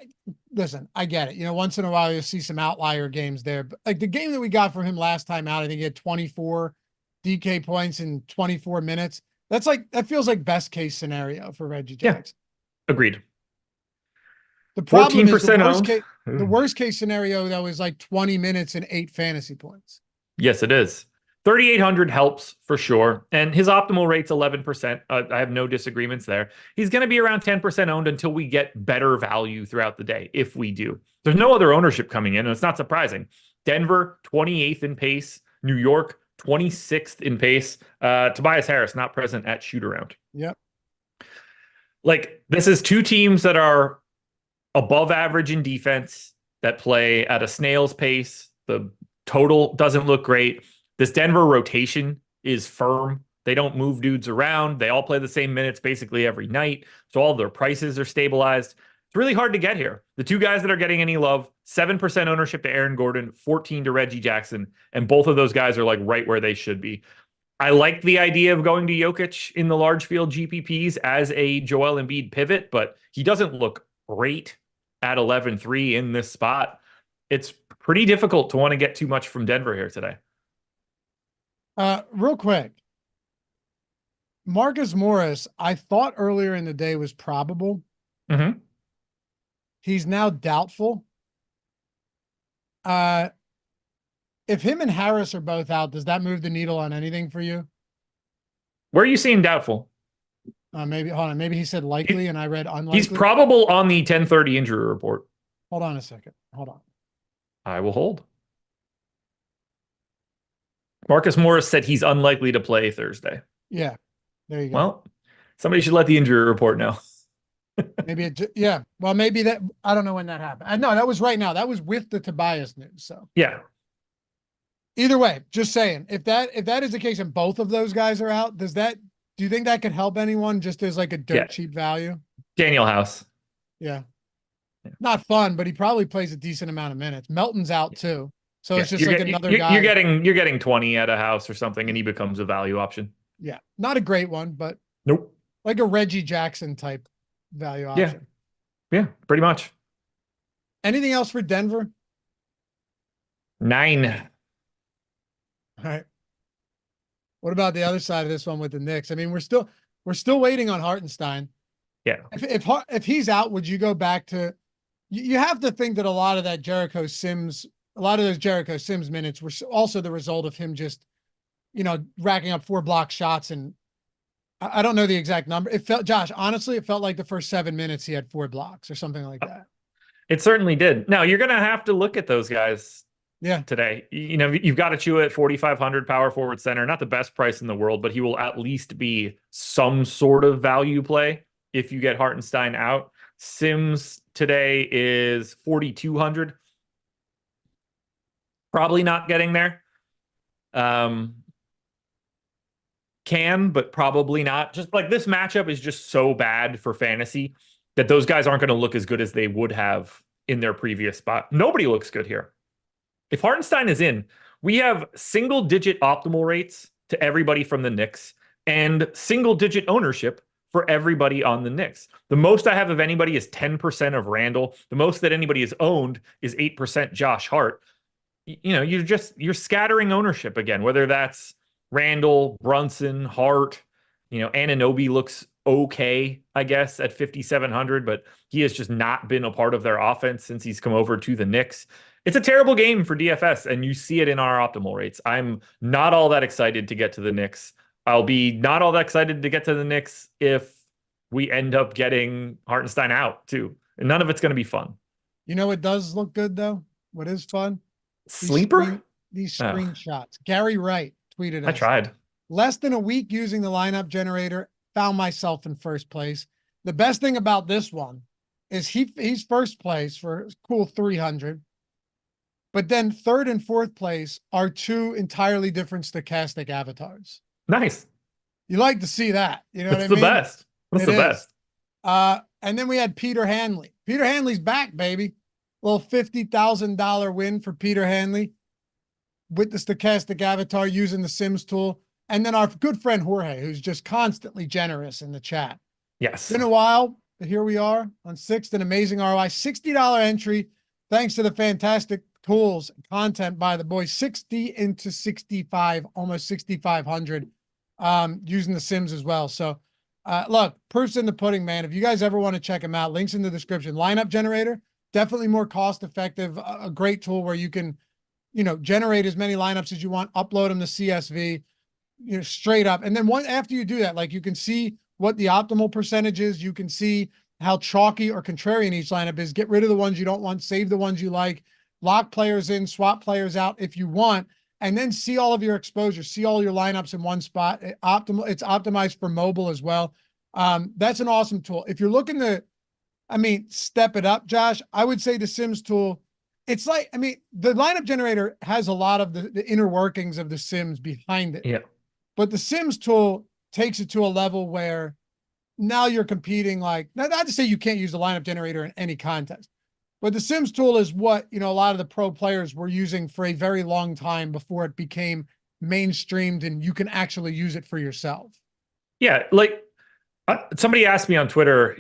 get it. Once in a while you'll see some outlier games there, but like the game that we got from him last time out, I think he had 24 DK points in 24 minutes. That feels like best case scenario for Reggie Jackson. Yeah. Agreed. The problem is the worst case scenario though is like 20 minutes and 8 fantasy points. Yes, it is. 3,800 helps for sure. And his optimal rate's 11%. I have no disagreements there. He's going to be around 10% owned until we get better value throughout the day, if we do. There's no other ownership coming in, and it's not surprising. Denver, 28th in pace. New York, 26th in pace. Tobias Harris, not present at shoot around. Yep. Like, this is two teams that are above average in defense, that play at a snail's pace. The total doesn't look great. This Denver rotation is firm. They don't move dudes around. They all play the same minutes basically every night. So all their prices are stabilized. It's really hard to get here. The two guys that are getting any love, 7% ownership to Aaron Gordon, 14 to Reggie Jackson. And both of those guys are like right where they should be. I like the idea of going to Jokic in the large field GPPs as a Joel Embiid pivot, but he doesn't look great at 11-3 in this spot. It's pretty difficult to want to get too much from Denver here today. Real quick. Marcus Morris, I thought earlier in the day was probable. Mm-hmm. He's now doubtful. If him and Harris are both out, does that move the needle on anything for you? Where are you seeing doubtful? Maybe, hold on. Maybe he said likely and I read unlikely. He's probable on the 10:30 injury report. Hold on a second. Hold on. I will hold. Marcus Morris said he's unlikely to play Thursday. Yeah. There you go. Well, somebody should let the injury report know. Maybe yeah. Well, maybe that, I don't know when that happened. No, that was right now. That was with the Tobias news. So yeah. Either way, just saying, if that is the case and both of those guys are out, do you think that could help anyone just as like a dirt cheap value? Daniel House. Yeah. Not fun, but he probably plays a decent amount of minutes. Melton's out too. So it's just another guy. You're getting 20 at a House or something, and he becomes a value option. Yeah. Not a great one, but nope. Like a Reggie Jackson type value option. Yeah, pretty much. Anything else for Denver? 9. All right. What about the other side of this one with the Knicks? I mean, we're still waiting on Hartenstein. Yeah. If he's out, would you go back to? You have to think that a lot of those Jericho Sims minutes were also the result of him just, racking up 4 block shots, and I don't know the exact number. Honestly, it felt like the first 7 minutes he had 4 blocks or something like that. It certainly did. Now you're gonna have to look at those guys. Yeah. Today, you've got Achua at 4,500 power forward center. Not the best price in the world, but he will at least be some sort of value play if you get Hartenstein out. Sims today is 4,200. Probably not getting there. Can, but probably not. Just like this matchup is just so bad for fantasy that those guys aren't going to look as good as they would have in their previous spot. Nobody looks good here. If Hartenstein is in, we have single-digit optimal rates to everybody from the Knicks and single-digit ownership for everybody on the Knicks. The most I have of anybody is 10% of Randall. The most that anybody has owned is 8% Josh Hart. You're scattering ownership again, whether that's Randall, Brunson, Hart. Anunoby looks okay, I guess, at 5,700, but he has just not been a part of their offense since he's come over to the Knicks. It's a terrible game for DFS, and you see it in our optimal rates. I'm not all that excited to get to the Knicks. I'll be not all that excited to get to the Knicks if we end up getting Hartenstein out, too. And none of it's going to be fun. What does look good, though? What is fun? Sleeper? These screenshots. Gary Wright tweeted us. I tried. Less than a week using the lineup generator, found myself in first place. The best thing about this one is he's first place for cool 300. But then third and fourth place are 2 entirely different stochastic avatars. Nice. You like to see that. You know what I mean? That's the best. That's the best. And then we had Peter Hanley. Peter Hanley's back, baby. Little $50,000 win for Peter Hanley with the stochastic avatar using the Sims tool. And then our good friend Jorge, who's just constantly generous in the chat. Yes. It's been a while, but here we are on 6th, an amazing ROI. $60 entry, thanks to the fantastic tools and content by the boys. 60 into 65, almost 6,500 using the Sims as well. So look, proof's in the pudding, man. If you guys ever want to check them out, links in the description. Lineup generator, definitely more cost effective, a great tool where you can generate as many lineups as you want, upload them to CSV, straight up. And then after you do that, like, you can see what the optimal percentage is. You can see how chalky or contrarian each lineup is. Get rid of the ones you don't want, save the ones you like, lock players in, swap players out if you want, and then see all of your exposure, see all your lineups in one spot. It's optimized for mobile as well. That's an awesome tool. If you're looking to, step it up, Josh, I would say the Sims tool, it's like, the lineup generator has a lot of the inner workings of the Sims behind it. Yeah. But the Sims tool takes it to a level where now you're competing, like, not to say you can't use the lineup generator in any contest, but the Sims tool is what, a lot of the pro players were using for a very long time before it became mainstreamed and you can actually use it for yourself. Yeah. Like, somebody asked me on Twitter,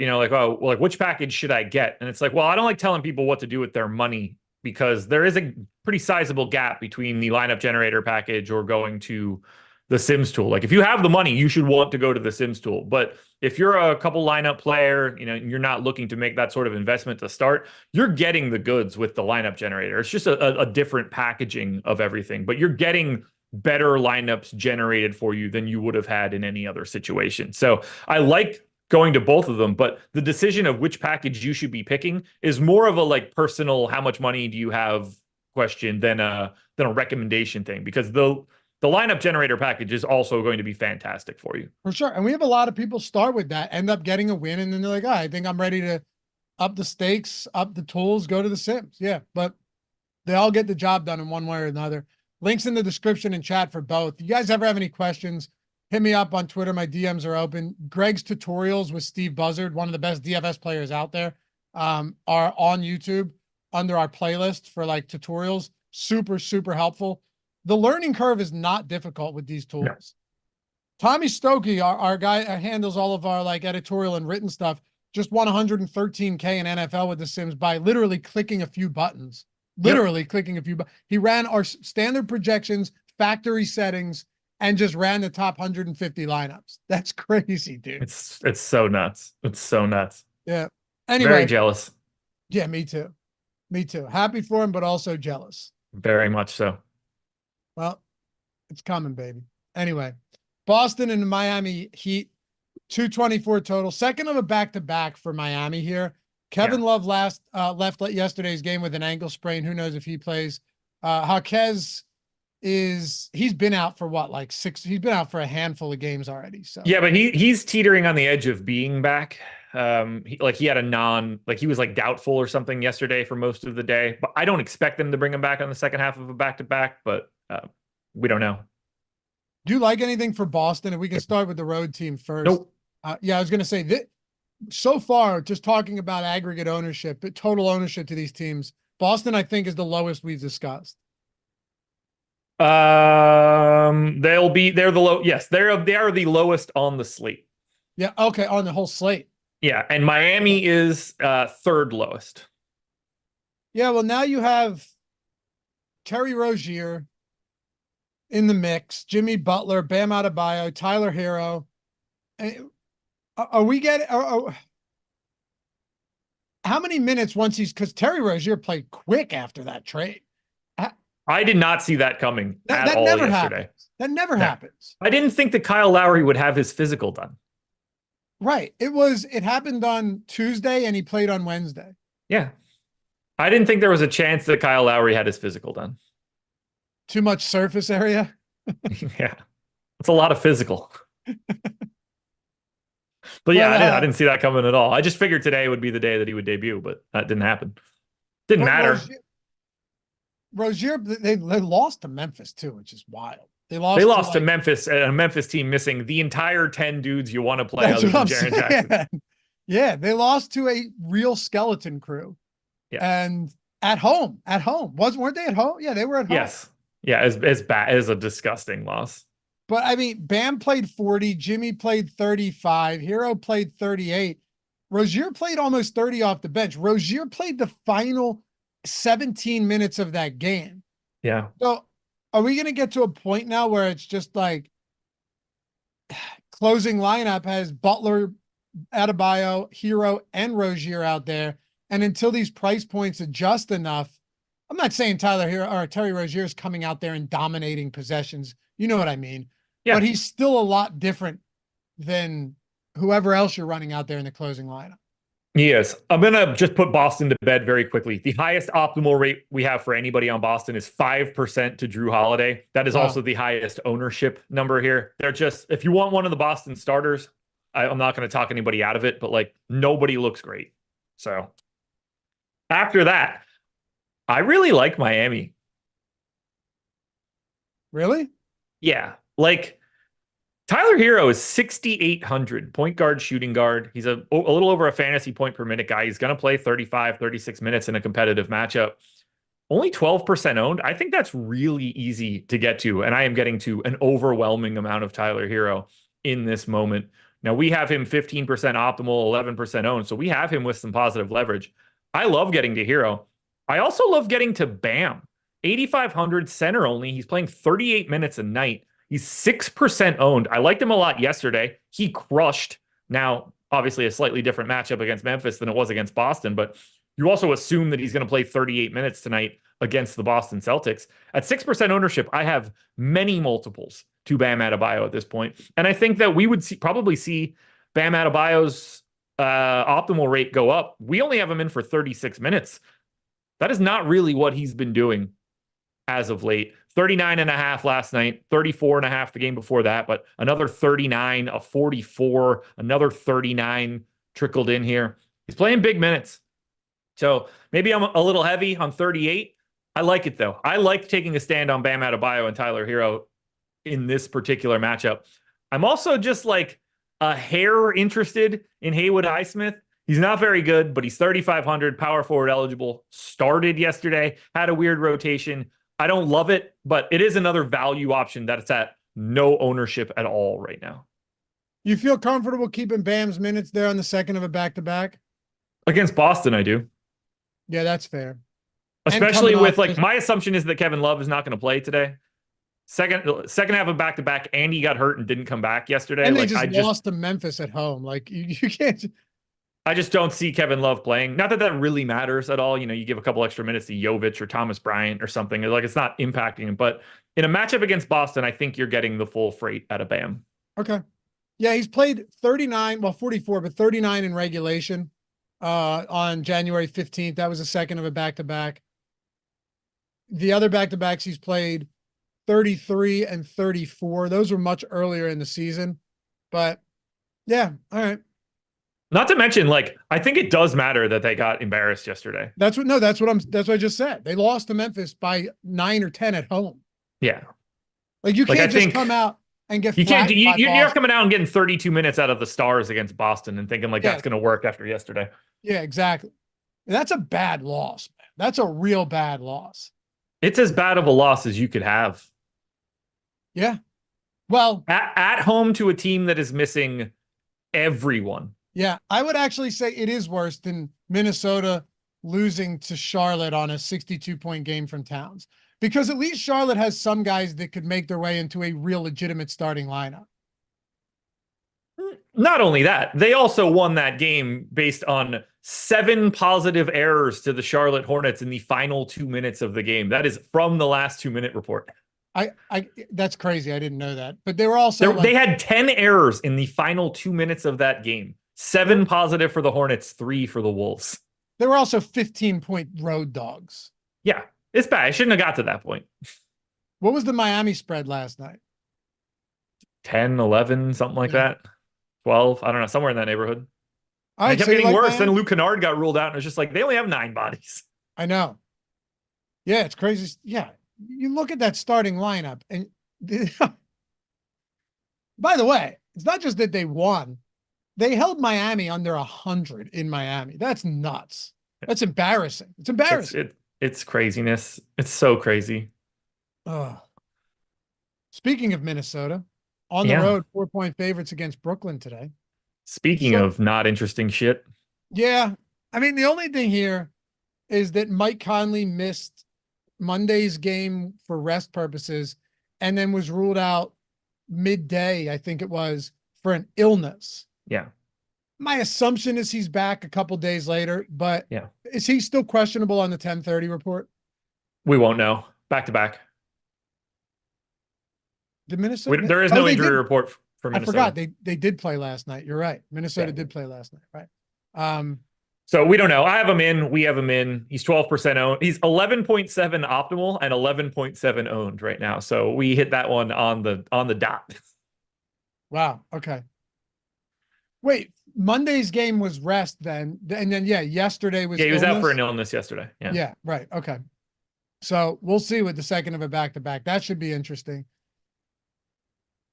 which package should I get? And it's like, well, I don't like telling people what to do with their money, because there is a pretty sizable gap between the lineup generator package or going to the Sims tool. Like, if you have the money, you should want to go to the Sims tool. But if you're a couple lineup player, you're not looking to make that sort of investment to start, you're getting the goods with the lineup generator. It's just a different packaging of everything, but you're getting better lineups generated for you than you would have had in any other situation. So I like going to both of them, but the decision of which package you should be picking is more of a personal, how much money do you have question than a recommendation thing, because the lineup generator package is also going to be fantastic for you. For sure. And we have a lot of people start with that, end up getting a win, and then they're like, I think I'm ready to up the stakes, up the tools, go to the Sims. Yeah, but they all get the job done in one way or another. Links in the description and chat for both. If you guys ever have any questions, hit me up on Twitter. My DMs are open. Greg's tutorials with Steve Buzzard, one of the best DFS players out there, are on YouTube under our playlist for tutorials. Super, super helpful. The learning curve is not difficult with these tools. No. Tommy Stokey, our guy handles all of our editorial and written stuff, just won 113K in NFL with the Sims by literally clicking a few buttons. Clicking a few buttons. He ran our standard projections, factory settings, and just ran the top 150 lineups. That's crazy, dude. It's so nuts. It's so nuts. Yeah. Anyway. Very jealous. Yeah, me too. Me too. Happy for him, but also jealous. Very much so. Well, it's coming, baby. Anyway, Boston and the Miami Heat, 224 total. Second of a back-to-back for Miami here. Kevin Love left yesterday's game with an ankle sprain. Who knows if he plays? Jaquez he's been out for what, 6? He's been out for a handful of games already. So yeah, but he's teetering on the edge of being back. He had he was doubtful or something yesterday for most of the day. But I don't expect them to bring him back on the second half of a back-to-back. But we don't know. Do you like anything for Boston? If we can start with the road team first. Nope. Yeah, I was going to say that. So far, just talking about aggregate ownership, but total ownership to these teams, Boston, I think, is the lowest we've discussed. They're the low. Yes, they are the lowest on the slate. Yeah. Okay. On the whole slate. Yeah. And Miami is third lowest. Yeah. Well, now you have Terry Rozier in the mix, Jimmy Butler, Bam Adebayo, Tyler Hero. Are we getting how many minutes once because Terry Rozier played quick after that trade? I did not see that coming that all never yesterday. Happens. That never happens. I didn't think that Kyle Lowry would have his physical done. Right. It happened on Tuesday and he played on Wednesday. Yeah. I didn't think there was a chance that Kyle Lowry had his physical done. Too much surface area. Yeah. It's a lot of physical. But yeah, I didn't see that coming at all. I just figured today would be the day that he would debut, but that didn't happen. Didn't matter. Rozier, they lost to Memphis too, which is wild. They lost to Memphis, a Memphis team missing the entire 10 dudes you want to play other than Jaren Jackson. Yeah, they lost to a real skeleton crew. Yeah. And at home. Weren't they at home? Yeah, they were at home. Yes. Yeah, as bad as a disgusting loss. But Bam played 40, Jimmy played 35, Hero played 38. Rozier played almost 30 off the bench. Rozier played the final 17 minutes of that game. Yeah. So are we going to get to a point now where it's just closing lineup has Butler, Adebayo, Hero, and Rozier out there, and until these price points adjust enough, I'm not saying Tyler here or Terry Rozier's coming out there and dominating possessions. You know what I mean? Yeah. But he's still a lot different than whoever else you're running out there in the closing lineup. Yes. I'm going to just put Boston to bed very quickly. The highest optimal rate we have for anybody on Boston is 5% to Drew Holiday. That is also the highest ownership number here. They're just, if you want one of the Boston starters, I'm not going to talk anybody out of it, but like nobody looks great. So after that, I really like Miami. Really? Yeah. Like Tyler Hero is 6,800 point guard, shooting guard. He's a little over a fantasy point per minute guy. He's going to play 35, 36 minutes in a competitive matchup. Only 12% owned. I think that's really easy to get to. And I am getting to an overwhelming amount of Tyler Hero in this moment. Now we have him 15% optimal, 11% owned. So we have him with some positive leverage. I love getting to Hero. I also love getting to Bam. 8,500 center only. He's playing 38 minutes a night. He's 6% owned. I liked him a lot yesterday. He crushed. Now, obviously, a slightly different matchup against Memphis than it was against Boston, but you also assume that he's going to play 38 minutes tonight against the Boston Celtics. At 6% ownership, I have many multiples to Bam Adebayo at this point. And I think that we would probably see Bam Adebayo's optimal rate go up. We only have him in for 36 minutes. That is not really what he's been doing as of late. 39.5 last night, 34.5 the game before that, but another 39, a 44, another 39 trickled in here. He's playing big minutes. So maybe I'm a little heavy on 38. I like it though. I like taking a stand on Bam Adebayo and Tyler Hero in this particular matchup. I'm also just like a hair interested in Haywood Highsmith. He's not very good, but he's 3,500 power forward eligible. Started yesterday, had a weird rotation. I don't love it, but it is another value option that it's at no ownership at all right now. You feel comfortable keeping Bam's minutes there on the second of a back-to-back? Against Boston, I do. Yeah, that's fair. Especially with like my assumption is that Kevin Love is not going to play today. Second half of back-to-back, and he got hurt and didn't come back yesterday. And they just lost to Memphis at home. Like you can't. I just don't see Kevin Love playing. Not that that really matters at all. You know, you give a couple extra minutes to Jovic or Thomas Bryant or something. Like it's not impacting him. But in a matchup against Boston, I think you're getting the full freight out of Bam. Okay. Yeah, he's played 39, well, 44, but 39 in regulation on January 15th. That was the second of a back-to-back. The other back-to-backs he's played 33 and 34. Those were much earlier in the season. But yeah, all right. Not to mention, like, I think it does matter that they got embarrassed yesterday. That's what I just said. They lost to Memphis by 9 or 10 at home. Yeah. Like you can't just come out and get you're not coming out and getting 32 minutes out of the Stars against Boston and thinking like that's going to work after yesterday. Yeah, exactly. And that's a bad loss, man. That's a real bad loss. It's as bad of a loss as you could have. Yeah. Well, at home to a team that is missing everyone. Yeah, I would actually say it is worse than Minnesota losing to Charlotte on a 62-point game from Towns, because at least Charlotte has some guys that could make their way into a real legitimate starting lineup. Not only that, they also won that game based on 7 positive errors to the Charlotte Hornets in the final 2 minutes of the game. That is from the last 2-minute report. That's crazy. I didn't know that, but they were also they had 10 errors in the final 2 minutes of that game. 7 positive for the Hornets, 3 for the Wolves. They were also 15-point road dogs. Yeah, it's bad. I shouldn't have got to that point. What was the Miami spread last night? 10, 11, something like that. 12, I don't know, somewhere in that neighborhood. It kept getting worse. Then Luke Kennard got ruled out, and it was just like, they only have 9 bodies. I know. Yeah, it's crazy. Yeah, you look at that starting lineup, and by the way, it's not just that they won. They held Miami under 100 in Miami. That's nuts. That's embarrassing. It's embarrassing. It's craziness. It's so crazy. Speaking of Minnesota, on the road, 4-point favorites against Brooklyn today. Speaking of not interesting shit. Yeah. I mean, the only thing here is that Mike Conley missed Monday's game for rest purposes and then was ruled out midday, I think it was, for an illness. Yeah. My assumption is he's back a couple days later, but is he still questionable on the 10:30 report? We won't know. Back to back. Did Minnesota? There is Oh, no they injury did. report for I Minnesota. forgot they did play last night. You're right. Minnesota Yeah. did play last night. Right. So we don't know. I have him in. We have him in. He's 12% owned. He's 11.7 optimal and 11.7 owned right now. So we hit that one on the dot. Wow. Okay. Wait, Monday's game was rest then, and then yesterday was Yeah, he was illness. out for an illness yesterday. Yeah. Yeah. Right. Okay. So we'll see with the second of a back-to-back. That should be interesting.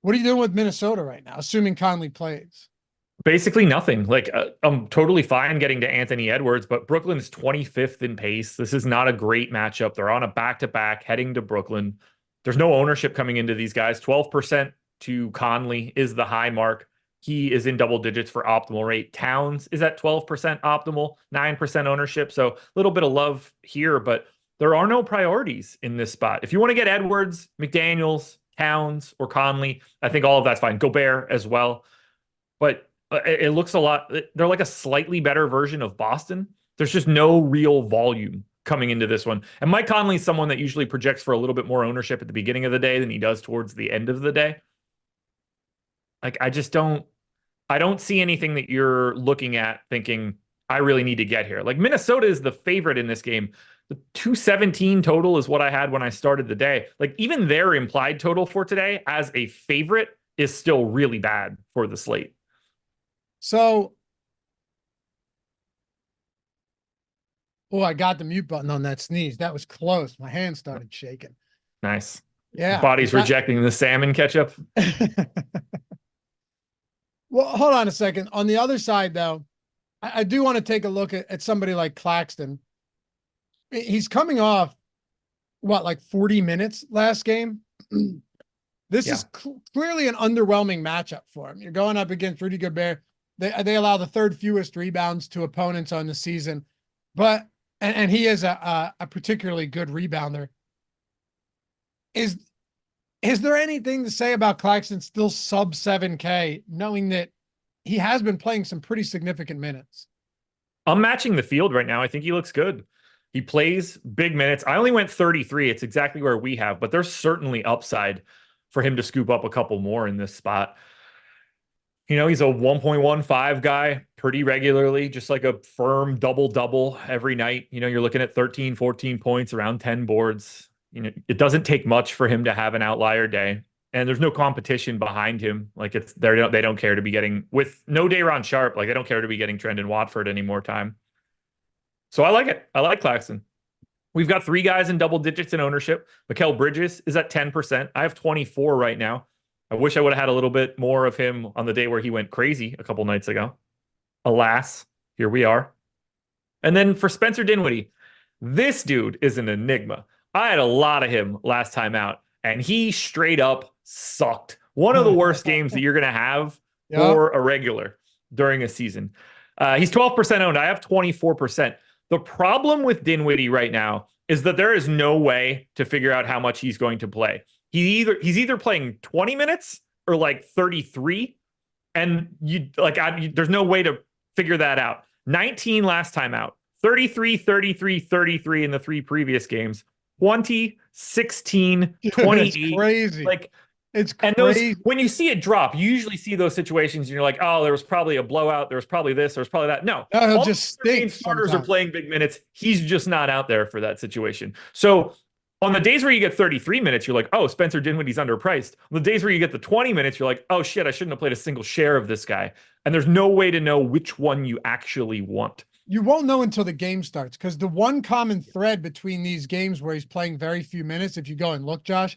What are you doing with Minnesota right now, assuming Conley plays? Basically nothing. Like I'm totally fine getting to Anthony Edwards, but Brooklyn's 25th in pace. This is not a great matchup. They're on a back-to-back heading to Brooklyn. There's no ownership coming into these guys. 12% to Conley is the high mark. He is in double digits for optimal rate. Towns is at 12% optimal, 9% ownership. So a little bit of love here, but there are no priorities in this spot. If you want to get Edwards, McDaniels, Towns, or Conley, I think all of that's fine. Gobert as well. But it looks a lot, they're like a slightly better version of Boston. There's just no real volume coming into this one. And Mike Conley's someone that usually projects for a little bit more ownership at the beginning of the day than he does towards the end of the day. Like, I don't see anything that you're looking at thinking, I really need to get here. Like, Minnesota is the favorite in this game. The 217 total is what I had when I started the day. Like, even their implied total for today as a favorite is still really bad for the slate. So, oh, I got the mute button on that sneeze. That was close. My hand started shaking. Nice. Yeah. Body's rejecting the salmon ketchup. Well, hold on a second. On the other side, though, I do want to take a look at somebody like Claxton. He's coming off, what, like 40 minutes last game? This is clearly an underwhelming matchup for him. You're going up against Rudy Gobert. They allow the third fewest rebounds to opponents on the season, but and he is a particularly good rebounder. Is there anything to say about Claxton still sub 7K, knowing that he has been playing some pretty significant minutes? I'm matching the field right now. I think he looks good. He plays big minutes. I only went 33. It's exactly where we have, but there's certainly upside for him to scoop up a couple more in this spot. You know, he's a 1.15 guy pretty regularly, just like a firm double-double every night. You know, you're looking at 13, 14 points, around 10 boards. You know, it doesn't take much for him to have an outlier day. And there's no competition behind him. Like, they don't care to be getting, with no Day'Ron Sharpe, like, they don't care to be getting Trendon Watford any more time. So I like it. I like Claxton. We've got 3 guys in double digits in ownership. Mikal Bridges is at 10%. I have 24 right now. I wish I would have had a little bit more of him on the day where he went crazy a couple nights ago. Alas, here we are. And then for Spencer Dinwiddie, this dude is an enigma. I had a lot of him last time out, and he straight up sucked. One of the worst games that you're going to have for a regular during a season. He's 12% owned. I have 24%. The problem with Dinwiddie right now is that there is no way to figure out how much he's going to play. He's either playing 20 minutes or like 33, and there's no way to figure that out. 19 last time out, 33, 33, 33 in the 3 previous games, 20, 16, 28. It's crazy. Like, it's crazy. And those, when you see it drop, you usually see those situations and you're like, oh, there was probably a blowout. There was probably this. There was probably that. No, he'll just stink. Starters are playing big minutes. He's just not out there for that situation. So on the days where you get 33 minutes, you're like, oh, Spencer Dinwiddie's underpriced. On the days where you get the 20 minutes, you're like, oh, shit, I shouldn't have played a single share of this guy. And there's no way to know which one you actually want. You won't know until the game starts, because the one common thread between these games where he's playing very few minutes, if you go and look, Josh,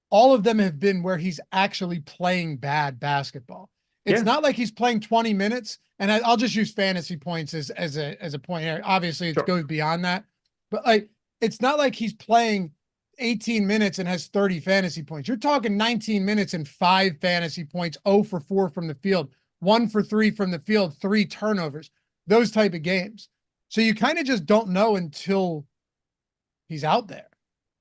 all of them have been where he's actually playing bad basketball. It's not like he's playing 20 minutes, and I'll just use fantasy points as a point here. Obviously, it goes beyond that, but like, it's not like he's playing 18 minutes and has 30 fantasy points. You're talking 19 minutes and 5 fantasy points, 0 for 4 from the field, 1 for 3 from the field, 3 turnovers, those type of games. So you kind of just don't know until he's out there.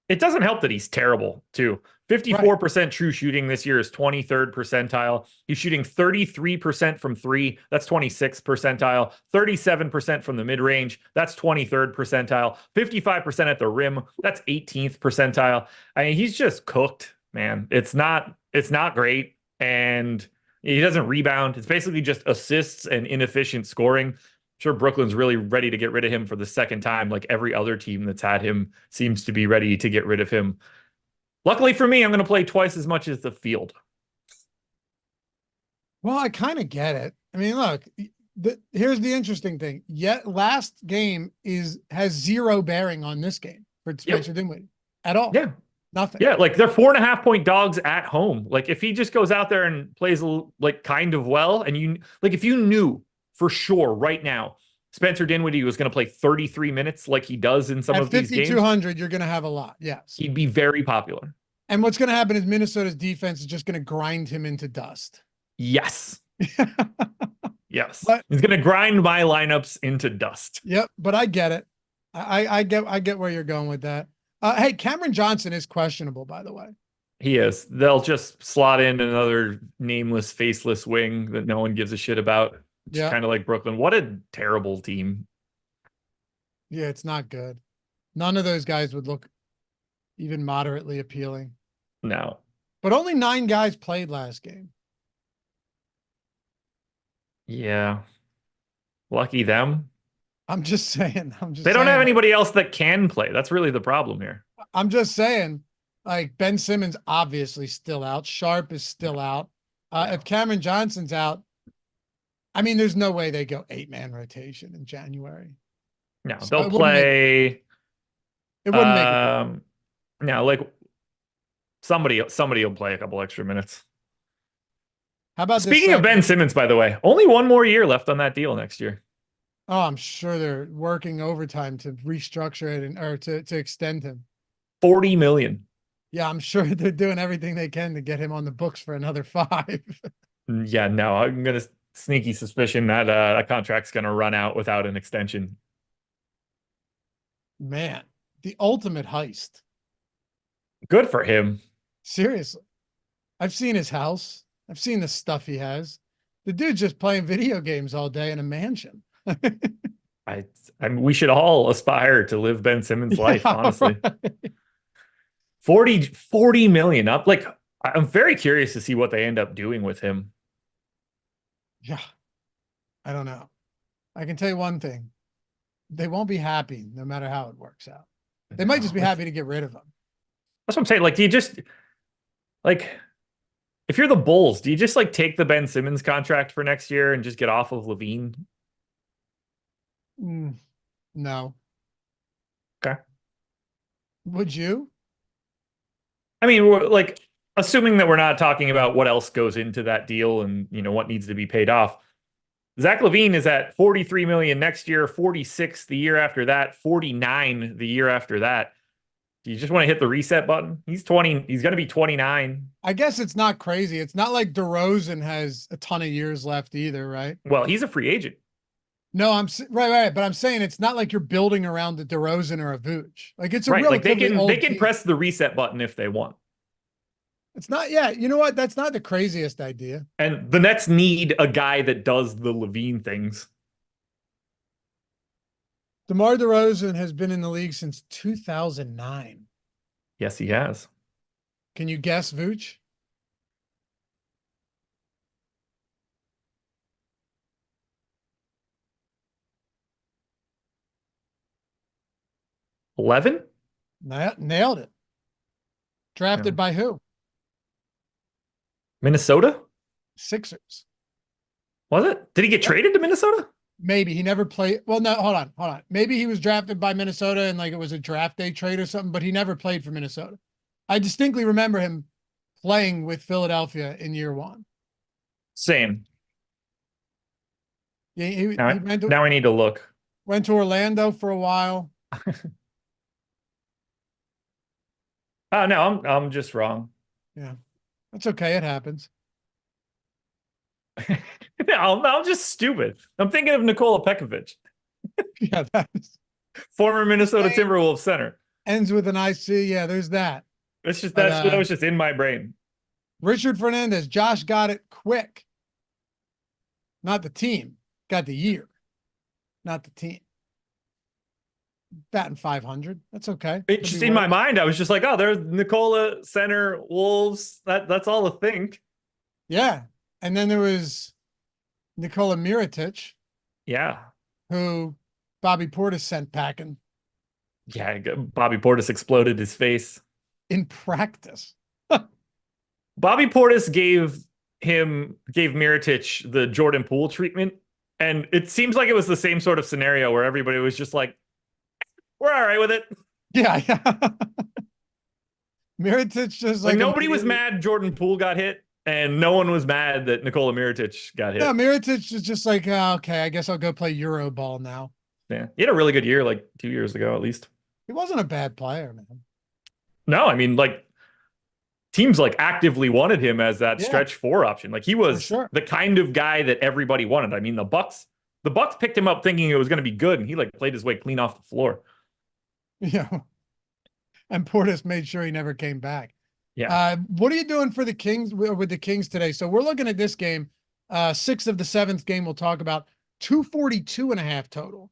It doesn't help that he's terrible too. 54% true shooting this year is 23rd percentile. He's shooting 33% from three. That's 26th percentile. 37% from the mid range. That's 23rd percentile. 55% at the rim. That's 18th percentile. I mean, he's just cooked, man. It's not great. And he doesn't rebound. It's basically just assists and inefficient scoring. I'm sure Brooklyn's really ready to get rid of him for the second time. Like every other team that's had him seems to be ready to get rid of him. Luckily for me, I'm going to play twice as much as the field. Well, I kind of get it. I mean, look, here's the interesting thing. Yet last game has zero bearing on this game for Spencer Dinwiddie at all. Yeah. Nothing. Yeah, like they're 4.5-point dogs at home. Like if he just goes out there and plays like kind of well, and if you knew for sure right now Spencer Dinwiddie was going to play 33 minutes like he does in some of these games. At 5,200, you're going to have a lot. Yes. He'd be very popular. And what's going to happen is Minnesota's defense is just going to grind him into dust. Yes. Yes. But, he's going to grind my lineups into dust. Yep. But I get it. I get where you're going with that. Hey, Cameron Johnson is questionable, by the way. He is. They'll just slot in another nameless, faceless wing that no one gives a shit about. It's kind of like Brooklyn. What a terrible team. Yeah, it's not good. None of those guys would look even moderately appealing. No. But only 9 guys played last game. Yeah. Lucky them. I'm just saying. They don't have anybody else that can play. That's really the problem here. I'm just saying, like Ben Simmons obviously still out. Sharp is still out. If Cameron Johnson's out, I mean, there's no way they go 8-man rotation in January. No, so they'll play. It wouldn't make it. No, like somebody will play a couple extra minutes. How about speaking of Ben Simmons, by the way, only one more year left on that deal next year. Oh, I'm sure they're working overtime to restructure it or to extend him. $40 million. Yeah, I'm sure they're doing everything they can to get him on the books for another 5. Yeah, no, I'm gonna sneaky suspicion that that contract's gonna run out without an extension. Man, the ultimate heist. Good for him. Seriously. I've seen his house. I've seen the stuff he has. The dude's just playing video games all day in a mansion. I mean, we should all aspire to live Ben Simmons' life, honestly. Right. 40 million up. Like, I'm very curious to see what they end up doing with him. Yeah. I don't know. I can tell you one thing. They won't be happy no matter how it works out. They might just be happy to get rid of him. That's what I'm saying. Like, do you just, like, if you're the Bulls, do you just, like, take the Ben Simmons contract for next year and just get off of Levine? No. Okay. Would you? I mean, we're, like, assuming that we're not talking about what else goes into that deal and, you know, what needs to be paid off. Zach LaVine is at 43 million next year, 46 the year after that, 49 the year after that. Do you just want to hit the reset button? He's 20. He's going to be 29. I guess it's not crazy. It's not like DeRozan has a ton of years left either, right? Well, he's a free agent. No, right. But I'm saying it's not like you're building around the DeRozan or a Vooch. Like it's a right. Like they can team. Press the reset button if they want. It's not. Yeah, you know what? That's not the craziest idea. And the Nets need a guy that does the Levine things. DeMar DeRozan has been in the league since 2009. Yes, he has. Can you guess, Vooch? $11? Nailed it. Drafted by who? Minnesota? Sixers. Was it? Did he get traded to Minnesota? Maybe he never played. Well, no, hold on. Maybe he was drafted by Minnesota and like it was a draft day trade or something, but he never played for Minnesota. I distinctly remember him playing with Philadelphia in year 1. Same. Yeah, he now I need to look. Went to Orlando for a while. Oh no, I'm just wrong. Yeah, that's okay. It happens. No, I'm just stupid. I'm thinking of Nikola Pekovic. Yeah, that's former Minnesota Timberwolves center. Ends with an IC. Yeah, there's that. It's just But, that was just in my brain. Richard Fernandez, Josh got it quick. Not the team. Got the year. Not the team. Batting 500. That's okay. It's just in my mind. I was just like, oh, there's Nikola, center, Wolves. That's all to think. Yeah. And then there was Nikola Mirotic, Yeah. who Bobby Portis sent packing Yeah. Bobby Portis exploded his face. in practice. Bobby Portis gave Mirotic the Jordan Poole treatment. And it seems like it was the same sort of scenario where everybody was just like, we're all right with it. Yeah. Mirotic just like nobody was mad Jordan Poole got hit, and no one was mad that Nikola Mirotic got hit. No, Mirotic is just like, okay, I guess I'll go play Euro ball now. Yeah. He had a really good year like 2 years ago, at least. He wasn't a bad player, man. No, I mean, like, teams like actively wanted him as that stretch 4 option. Like he was the kind of guy that everybody wanted. I mean, the Bucks picked him up thinking it was going to be good, and he like played his way clean off the floor. Yeah. And Portis made sure he never came back. Yeah. What are you doing for the Kings with the Kings today? So we're looking at this game, 6th of the 7th game we'll talk about, 242.5 total.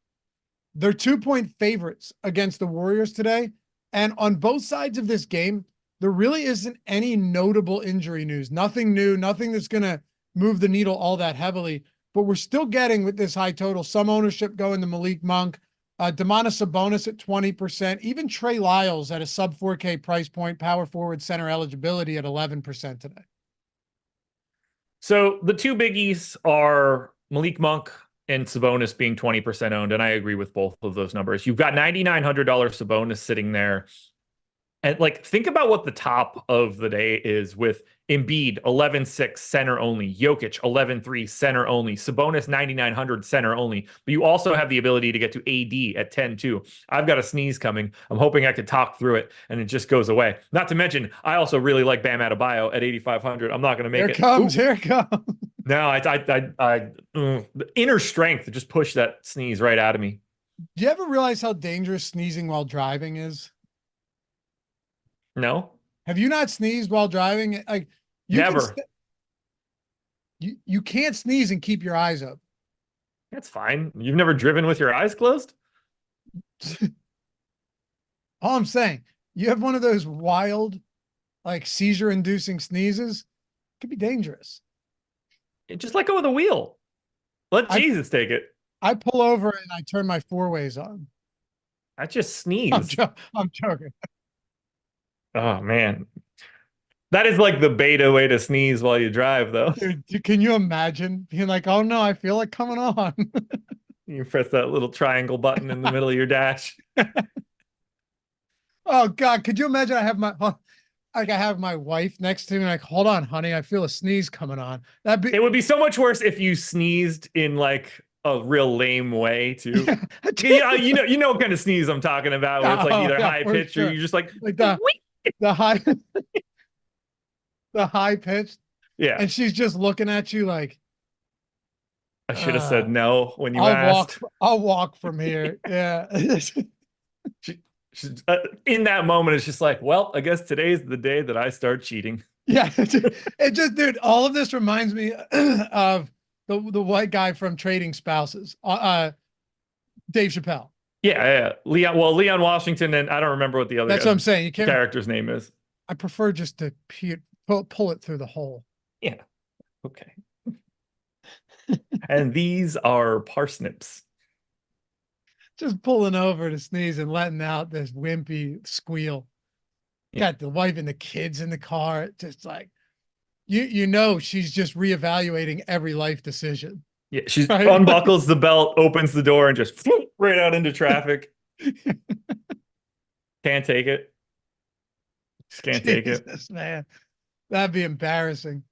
They're 2-point favorites against the Warriors today. And on both sides of this game, there really isn't any notable injury news. Nothing new, nothing that's going to move the needle all that heavily. But we're still getting, with this high total, some ownership going to Malik Monk, Domantas Sabonis at 20%, even Trey Lyles at a sub 4K price point, power forward center eligibility at 11% today. So the two biggies are Malik Monk and Sabonis being 20% owned, and I agree with both of those numbers. You've got $9,900 Sabonis sitting there. And like, think about what the top of the day is with Embiid, 11.6 center only, Jokic, 11.3 center only, Sabonis, 9,900 center only. But you also have the ability to get to AD at 10-2. I've got a sneeze coming. I'm hoping I could talk through it and it just goes away. Not to mention, I also really like Bam Adebayo at 8,500. I'm not going to make it. Here it comes. No, the inner strength to just push that sneeze right out of me. Do you ever realize how dangerous sneezing while driving is? No. Have you not sneezed while driving? Like, never. You can't sneeze and keep your eyes up. That's fine. You've never driven with your eyes closed? All I'm saying, you have one of those wild, like, seizure-inducing sneezes, it could be dangerous. Just let go of the wheel. Let Jesus take it. I pull over and I turn my 4-ways on. I just sneeze. I'm joking. Oh, man. That is like the beta way to sneeze while you drive, though. Dude, can you imagine being like, oh, no, I feel like coming on. You press that little triangle button in the middle of your dash. Oh, God. Could you imagine I have my wife next to me, like, hold on, honey, I feel a sneeze coming on. It would be so much worse if you sneezed in like a real lame way too. You know what kind of sneeze I'm talking about, where it's like either high pitched or you're just like the high the high pitched. Yeah. And she's just looking at you like, I should have said no when you asked. I'll walk from here. Yeah. In that moment, it's just like, well, I guess today's the day that I start cheating. Yeah. It just, dude, all of this reminds me of the white guy from Trading Spouses, Dave Chappelle. Yeah. Leon Washington, and I don't remember what the other That's what I'm saying. You can't character's name is. I prefer just to pull it through the hole. Yeah. Okay. And these are parsnips. Just pulling over to sneeze and letting out this wimpy squeal. Yeah. Got the wife and the kids in the car. Just like, you know, she's just reevaluating every life decision. Yeah, she unbuckles the belt, opens the door, and just right out into traffic. Can't take it. Just can't take it. Man, that'd be embarrassing.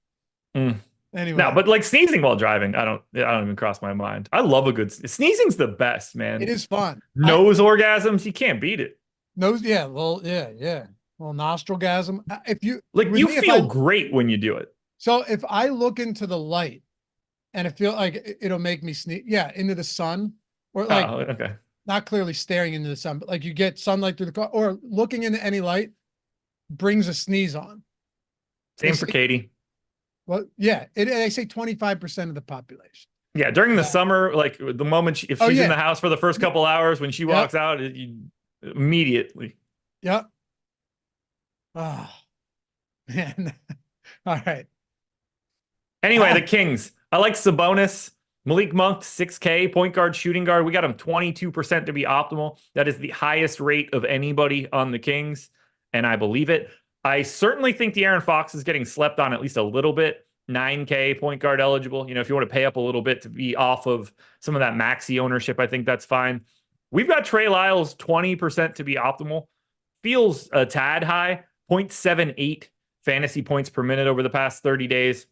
Anyway, no, but like sneezing while driving, I don't even cross my mind. I love a good sneezing's the best, man. It is fun. Nose orgasms, you can't beat it. Nose, yeah, well, yeah. Well, nostrilgasm. If you you feel great when you do it. So if I look into the light and I feel like it'll make me sneeze, into the sun, or like not clearly staring into the sun, but like you get sunlight through the car or looking into any light, brings a sneeze on. Same for Katie. Well, yeah, they say 25% of the population. Yeah, during the summer, like the moment if she's in the house for the first couple hours, when she walks out, immediately. Yep. Oh, man. All right. Anyway, the Kings. I like Sabonis. Malik Monk, 6K, point guard, shooting guard. We got him 22% to be optimal. That is the highest rate of anybody on the Kings, and I believe it. I certainly think De'Aaron Fox is getting slept on at least a little bit. 9K point guard eligible. You know, if you want to pay up a little bit to be off of some of that maxi ownership, I think that's fine. We've got Trey Lyles, 20% to be optimal. Feels a tad high, 0.78 fantasy points per minute over the past 30 days.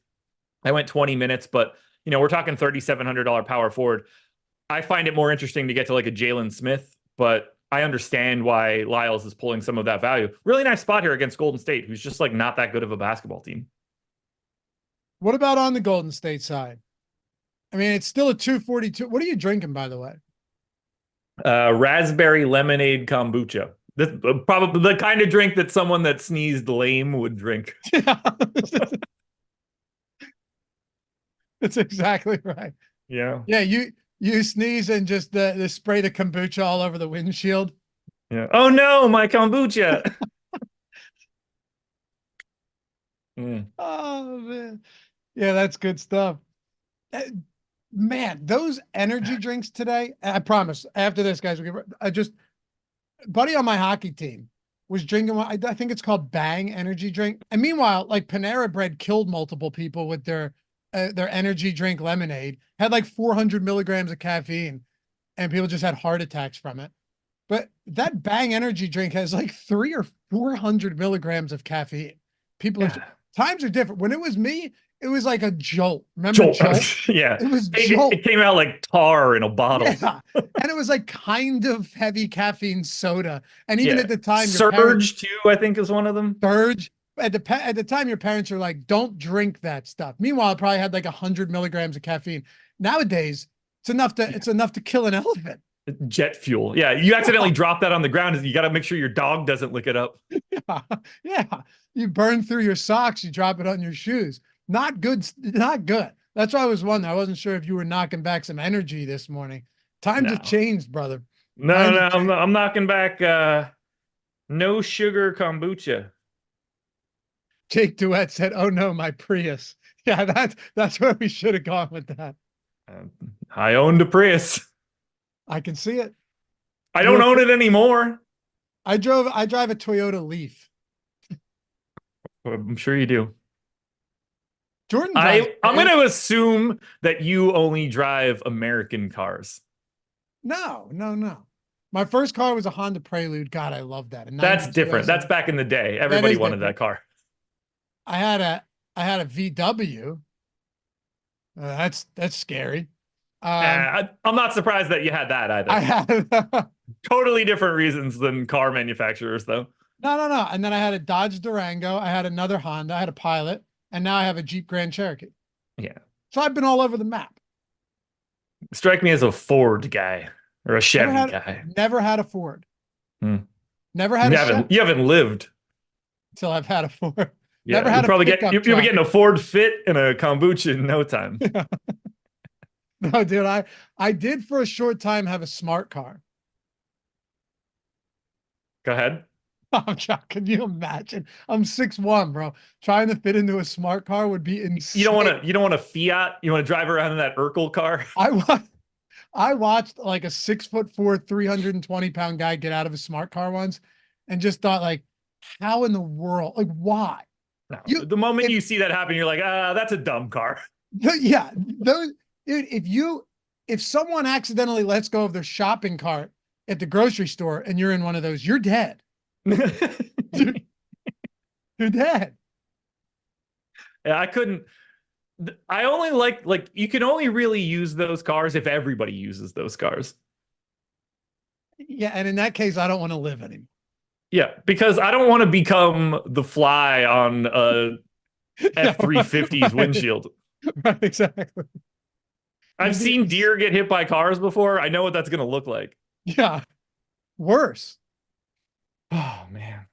I went 20 minutes, but you know, we're talking $3,700 power forward. I find it more interesting to get to like a Jalen Smith, but I understand why Lyles is pulling some of that value. Really nice spot here against Golden State, who's just like not that good of a basketball team. What about on the Golden State side? I mean, it's still a 242. What are you drinking, by the way? Raspberry lemonade kombucha. This probably the kind of drink that someone that sneezed lame would drink. That's exactly right. Yeah. Yeah, you sneeze and just the spray the kombucha all over the windshield. Yeah. Oh no, my kombucha. Oh man. Yeah, that's good stuff. Man, those energy drinks today, I promise, after this, guys, buddy on my hockey team was drinking one, I think it's called Bang energy drink. And meanwhile, like Panera Bread killed multiple people with their energy drink lemonade, had like 400 milligrams of caffeine, and people just had heart attacks from it. But that Bang energy drink has like 300 or 400 milligrams of caffeine. Times are different. When it was me, it was like a jolt. Remember Jolt? Yeah. It was Jolt. It came out like tar in a bottle. Yeah. And it was like kind of heavy caffeine soda. And even at the time, Surge too, I think, is one of them. Surge. At the time, your parents are like, don't drink that stuff. Meanwhile, it probably had like 100 milligrams of caffeine. Nowadays, it's enough to kill an elephant. Jet fuel. Yeah. You accidentally drop that on the ground. You got to make sure your dog doesn't lick it up. Yeah. You burn through your socks. You drop it on your shoes. Not good. Not good. That's why I was wondering. I wasn't sure if you were knocking back some energy this morning. Times have changed, brother. No, I'm knocking back no sugar kombucha. Jake Duet said, "Oh no, my Prius." Yeah, that's where we should have gone with that. I owned a Prius. I can see it. I don't own it anymore. I drive a Toyota Leaf. I'm sure you do. Jordan, I'm going to assume that you only drive American cars. No. My first car was a Honda Prelude. God, I love that. That's different. That's back in the day. Everybody wanted that car. I had a VW. That's scary. I'm not surprised that you had that either. I had totally different reasons than car manufacturers, though. No. And then I had a Dodge Durango. I had another Honda. I had a Pilot, and now I have a Jeep Grand Cherokee. Yeah. So I've been all over the map. Strike me as a Ford guy or a Chevy guy. Never had a Ford. Never had you haven't lived until I've had a Ford. Yeah, never had you'll be getting a Ford Fit and a kombucha in no time. Yeah. No, dude, I did for a short time have a smart car. Go ahead. Can you imagine? I'm 6'1", bro. Trying to fit into a smart car would be insane. You don't want a Fiat? You want to drive around in that Urkel car? I watched like a 6'4", 320-pound guy get out of a smart car once and just thought, like, how in the world? Like, why? No, the moment you see that happen, you're like, that's a dumb car. Yeah. Dude, if someone accidentally lets go of their shopping cart at the grocery store and you're in one of those, you're dead. You're dead. Yeah, I only like you can only really use those cars if everybody uses those cars. Yeah, and in that case, I don't want to live anymore. Yeah, because I don't want to become the fly on a F-350's windshield. Right, exactly. I've seen deer get hit by cars before. I know what that's going to look like. Yeah. Worse. Oh, man.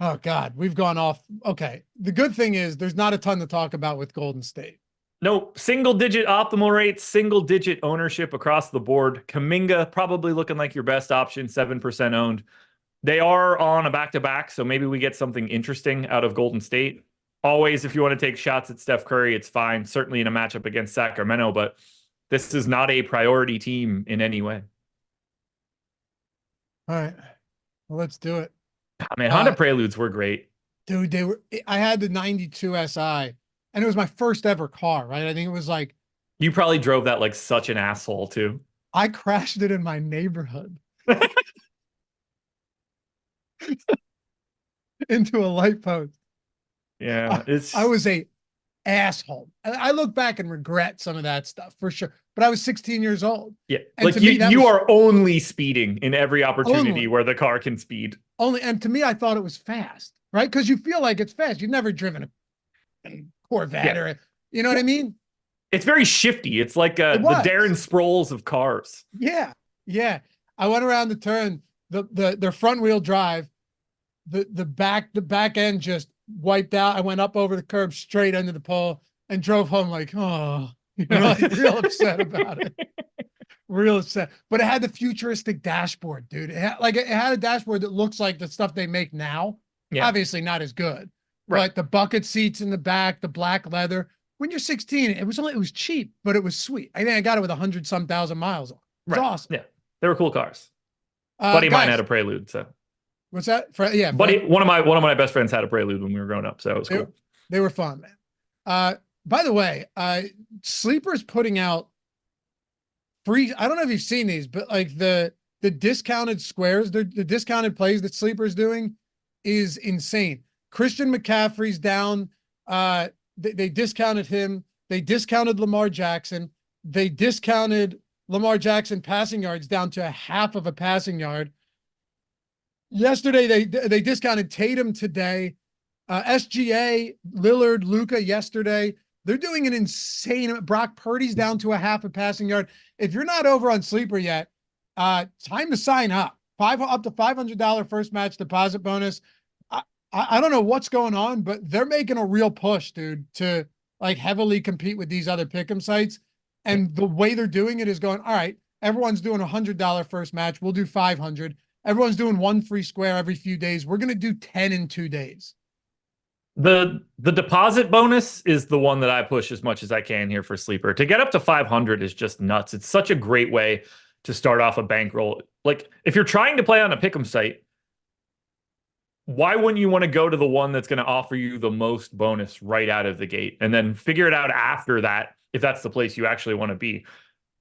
Oh God, we've gone off. Okay. The good thing is there's not a ton to talk about with Golden State. Nope. Single digit optimal rates, single digit ownership across the board. Kaminga probably looking like your best option, 7% owned. They are on a back-to-back, so maybe we get something interesting out of Golden State. Always, if you want to take shots at Steph Curry, it's fine. Certainly in a matchup against Sacramento, but this is not a priority team in any way. All right. Well, let's do it. I mean, Honda Preludes were great. Dude, I had the 92 SI and it was my first ever car, right? I think it was like. You probably drove that like such an asshole too. I crashed it in my neighborhood. Into a light post. Yeah, I was a asshole. I look back and regret some of that stuff for sure. But I was 16 years old. Yeah, and like you are only speeding in every opportunity where the car can speed. And to me, I thought it was fast, right? Because you feel like it's fast. You've never driven a Corvette or, you know what I mean? It's very shifty. It's like the Darren Sproles of cars. Yeah, yeah. I went around the turn. Their front wheel drive. The back end just wiped out. I went up over the curb straight under the pole and drove home like, oh, you know, like real upset about it. Real upset. But it had the futuristic dashboard, dude. It had a dashboard that looks like the stuff they make now. Yeah. Obviously not as good. Right. But the bucket seats in the back, the black leather. When you're 16, it was cheap, but it was sweet. I think I got it with 100-some thousand miles on. It was awesome. Yeah. They were cool cars. Buddy mine had a Prelude, so. What's that? Yeah, buddy. One of my best friends had a Prelude when we were growing up, so it was cool. They were fun, man. By the way, Sleeper's putting out free. I don't know if you've seen these, but like the discounted squares, the discounted plays that Sleeper's doing is insane. Christian McCaffrey's down. They discounted him. They discounted Lamar Jackson. They discounted Lamar Jackson passing yards down to a half of a passing yard. Yesterday, they discounted Tatum today. SGA, Lillard, Luka yesterday. They're doing an insane. Brock Purdy's down to a half a passing yard. If you're not over on Sleeper yet, time to sign up. Up to $500 first match deposit bonus. I don't know what's going on, but they're making a real push, dude, to like heavily compete with these other pick'em sites. And the way they're doing it is going, all right, everyone's doing $100 first match. We'll do 500. Everyone's doing one free square every few days. We're going to do 10 in 2 days. The deposit bonus is the one that I push as much as I can here for Sleeper. To get up to 500 is just nuts. It's such a great way to start off a bankroll. Like if you're trying to play on a pick'em site, why wouldn't you want to go to the one that's going to offer you the most bonus right out of the gate and then figure it out after that if that's the place you actually want to be?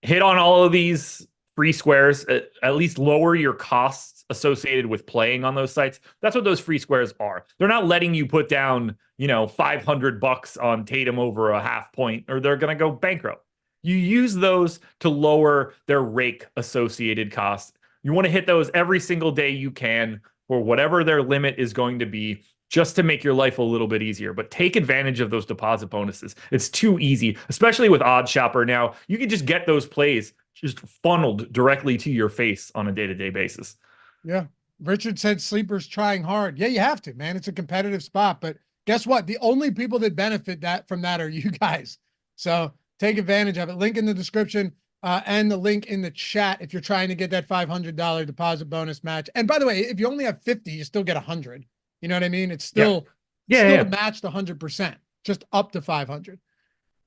Hit on all of these free squares, at least lower your costs associated with playing on those sites. That's what those free squares are. They're not letting you put down, $500 on Tatum over a half point, or they're going to go bankrupt. You use those to lower their rake associated costs. You want to hit those every single day you can for whatever their limit is going to be, just to make your life a little bit easier. But take advantage of those deposit bonuses. It's too easy, especially with Odd Shopper now. You can just get those plays just funneled directly to your face on a day-to-day basis. Yeah. Richard said Sleeper's trying hard. Yeah, you have to, man. It's a competitive spot. But guess what? The only people that benefit from that are you guys. So take advantage of it. Link in the description and the link in the chat if you're trying to get that $500 deposit bonus match. And by the way, if you only have 50, you still get 100. You know what I mean? It's still matched 100%, just up to 500.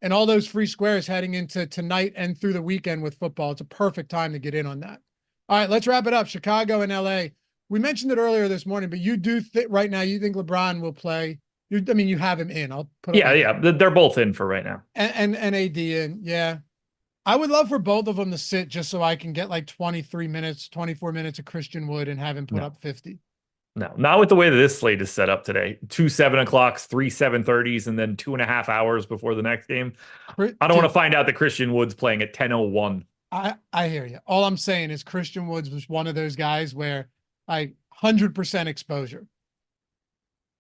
And all those free squares heading into tonight and through the weekend with football. It's a perfect time to get in on that. All right, let's wrap it up. Chicago and LA. We mentioned it earlier this morning, but you do right now, you think LeBron will play. You have him in. I'll put they're both in for right now. And AD in. Yeah. I would love for both of them to sit just so I can get like 23 minutes, 24 minutes of Christian Wood and have him put up 50. No, not with the way that this slate is set up today. 2 7 o'clocks, 3 7:30s, and then 2.5 hours before the next game. I don't want to find out that Christian Wood's playing at 10:01. I hear you. All I'm saying is Christian Woods was one of those guys where 100% exposure.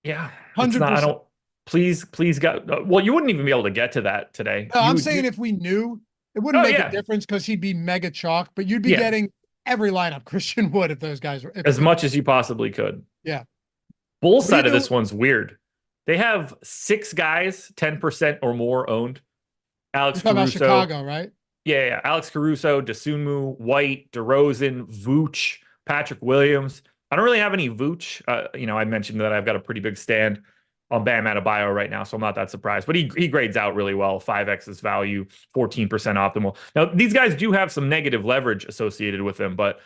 Yeah. 100%. I don't, please, God. Well, you wouldn't even be able to get to that today. No, I'm saying if we knew, it wouldn't make a difference because he'd be mega chalk, but you'd be getting every lineup Christian Wood if those guys were. As much as you possibly could. Yeah. Bulls What do you side of do? this one's weird. They have 6 guys, 10% or more owned. You're Alex talking about Caruso. Chicago, right? Yeah. Alex Caruso, DeSunmu, White, DeRozan, Vooch, Patrick Williams. I don't really have any Vooch. I mentioned that I've got a pretty big stand on Bam Adebayo right now, so I'm not that surprised. But he grades out really well. 5x his value, 14% optimal. Now, these guys do have some negative leverage associated with them, but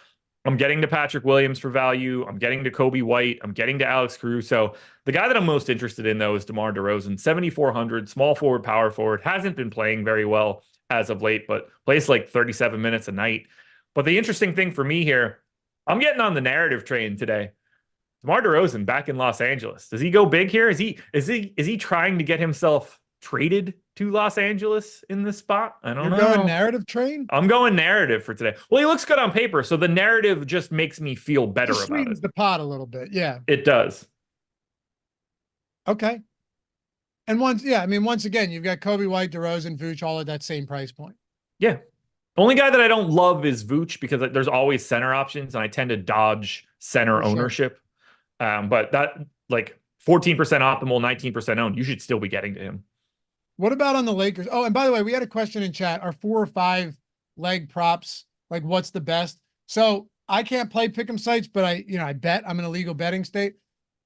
I'm getting to Patrick Williams for value. I'm getting to Kobe White. I'm getting to Alex Caruso. The guy that I'm most interested in, though, is DeMar DeRozan, 7,400, small forward, power forward. Hasn't been playing very well as of late, but plays like 37 minutes a night. But the interesting thing for me here, I'm getting on the narrative train today. DeMar DeRozan back in Los Angeles. Does he go big here? Is he trying to get himself traded to Los Angeles in this spot? I don't You're know. going narrative train? I'm going narrative for today. Well, he looks good on paper, so the narrative just makes me feel better Just about sweetens it. the pot a little bit. Yeah. It does. Okay. And once again, you've got Kobe White, DeRozan, Vooch, all at that same price point. Yeah. Only guy that I don't love is Vooch because there's always center options, and I tend to dodge center ownership. But that, like, 14% optimal, 19% owned, you should still be getting to him. What about on the Lakers? Oh, and by the way, we had a question in chat. Are 4 or 5 leg props, like, what's the best? So I can't play pick'em sites, but I bet. I'm in a legal betting state.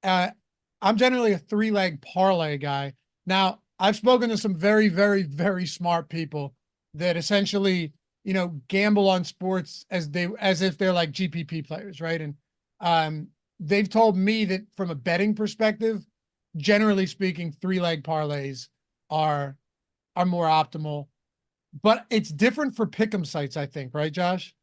I'm generally a 3-leg parlay guy. Now, I've spoken to some very, very, very smart people that essentially, gamble on sports as if they're like GPP players, right? And they've told me that from a betting perspective, generally speaking, 3-leg parlays are more optimal. But it's different for pick'em sites, I think, right, Josh?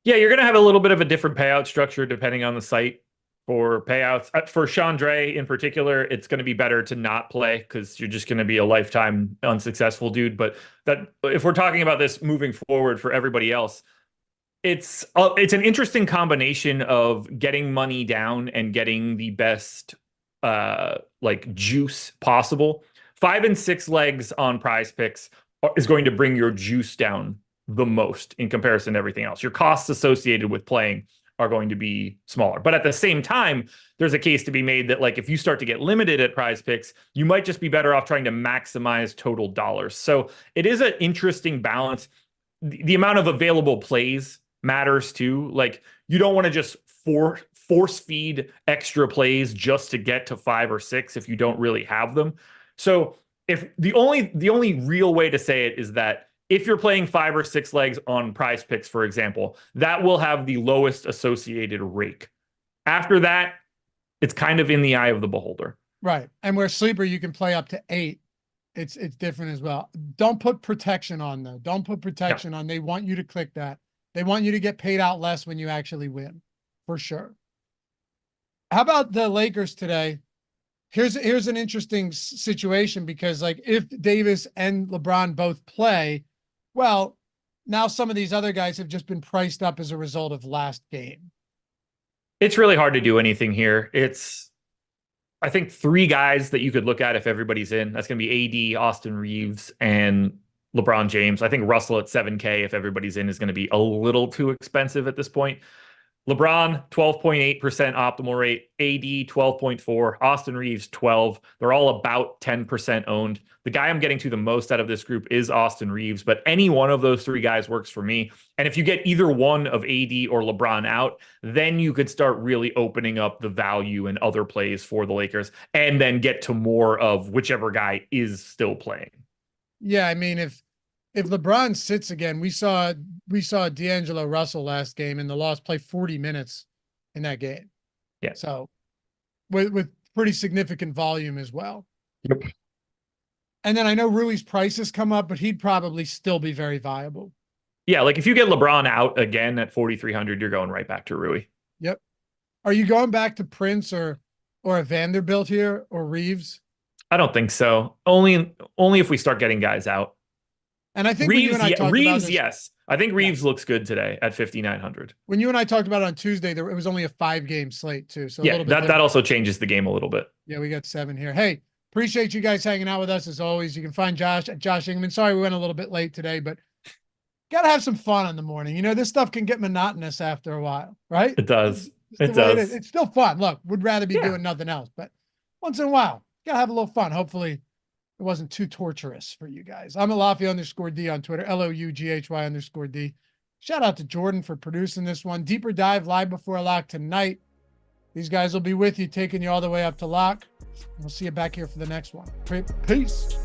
Yeah, you're going to have a little bit of a different payout structure depending on the site for payouts. For Chandre in particular, it's going to be better to not play because you're just going to be a lifetime unsuccessful dude. But that, if we're talking about this moving forward for everybody else, it's an interesting combination of getting money down and getting the best juice possible. 5 and 6 legs on Prize Picks is going to bring your juice down the most in comparison to everything else. Your costs associated with playing are going to be smaller. But at the same time, there's a case to be made that, like, if you start to get limited at Prize Picks, you might just be better off trying to maximize total dollars. So it is an interesting balance. The amount of available plays matters too. Like, you don't want to just force feed extra plays just to get to 5 or 6 if you don't really have them. So if the only real way to say it is that if you're playing 5 or 6 legs on Prize Picks, for example, that will have the lowest associated rake. After that, it's kind of in the eye of the beholder. Right. And where sleeper, you can play up to 8. It's different as well. Don't put protection on, though. Don't put protection on. They want you to click that. They want you to get paid out less when you actually win, for sure. How about the Lakers today? Here's an interesting situation because, like, if Davis and LeBron both play, well, now some of these other guys have just been priced up as a result of last game. It's really hard to do anything here. It's, I think, 3 guys that you could look at if everybody's in. That's going to be AD, Austin Reeves, and LeBron James. I think Russell at 7K, if everybody's in, is going to be a little too expensive at this point. LeBron, 12.8% optimal rate. AD, 12.4. Austin Reeves, 12. They're all about 10% owned. The guy I'm getting to the most out of this group is Austin Reeves, but any one of those 3 guys works for me. And if you get either one of AD or LeBron out, then you could start really opening up the value and other plays for the Lakers and then get to more of whichever guy is still playing. Yeah, I mean, if LeBron sits again, we saw D'Angelo Russell last game, and the Lost play 40 minutes in that game. Yeah. So with pretty significant volume as well. Yep. And then I know Rui's prices come up, but he'd probably still be very viable. Yeah, like if you get LeBron out again at 4,300, you're going right back to Rui. Yep. Are you going back to Prince or a Vanderbilt here or Reeves? I don't think so. Only if we start getting guys out. And I think Reeves, when you and I talked Reeves, about this, yes. I think Reeves looks good today at 5,900. When you and I talked about it on Tuesday, it was only a 5-game slate too. So a little bit that also changes the game a little bit. Yeah, we got 7 here. Hey, appreciate you guys hanging out with us as always. You can find Josh at Josh Engleman. Sorry we went a little bit late today, but got to have some fun in the morning. This stuff can get monotonous after a while, right? It does. It's It the way it does. is. It's still fun. Look, would rather be Yeah. doing nothing else, but once in a while, gotta have a little fun. Hopefully it wasn't too torturous for you guys. I'm Aloughy_D on Twitter, LOUGHY_D. Shout out to Jordan for producing this one. Deeper dive live before lock tonight. These guys will be with you, taking you all the way up to lock. We'll see you back here for the next one. Peace.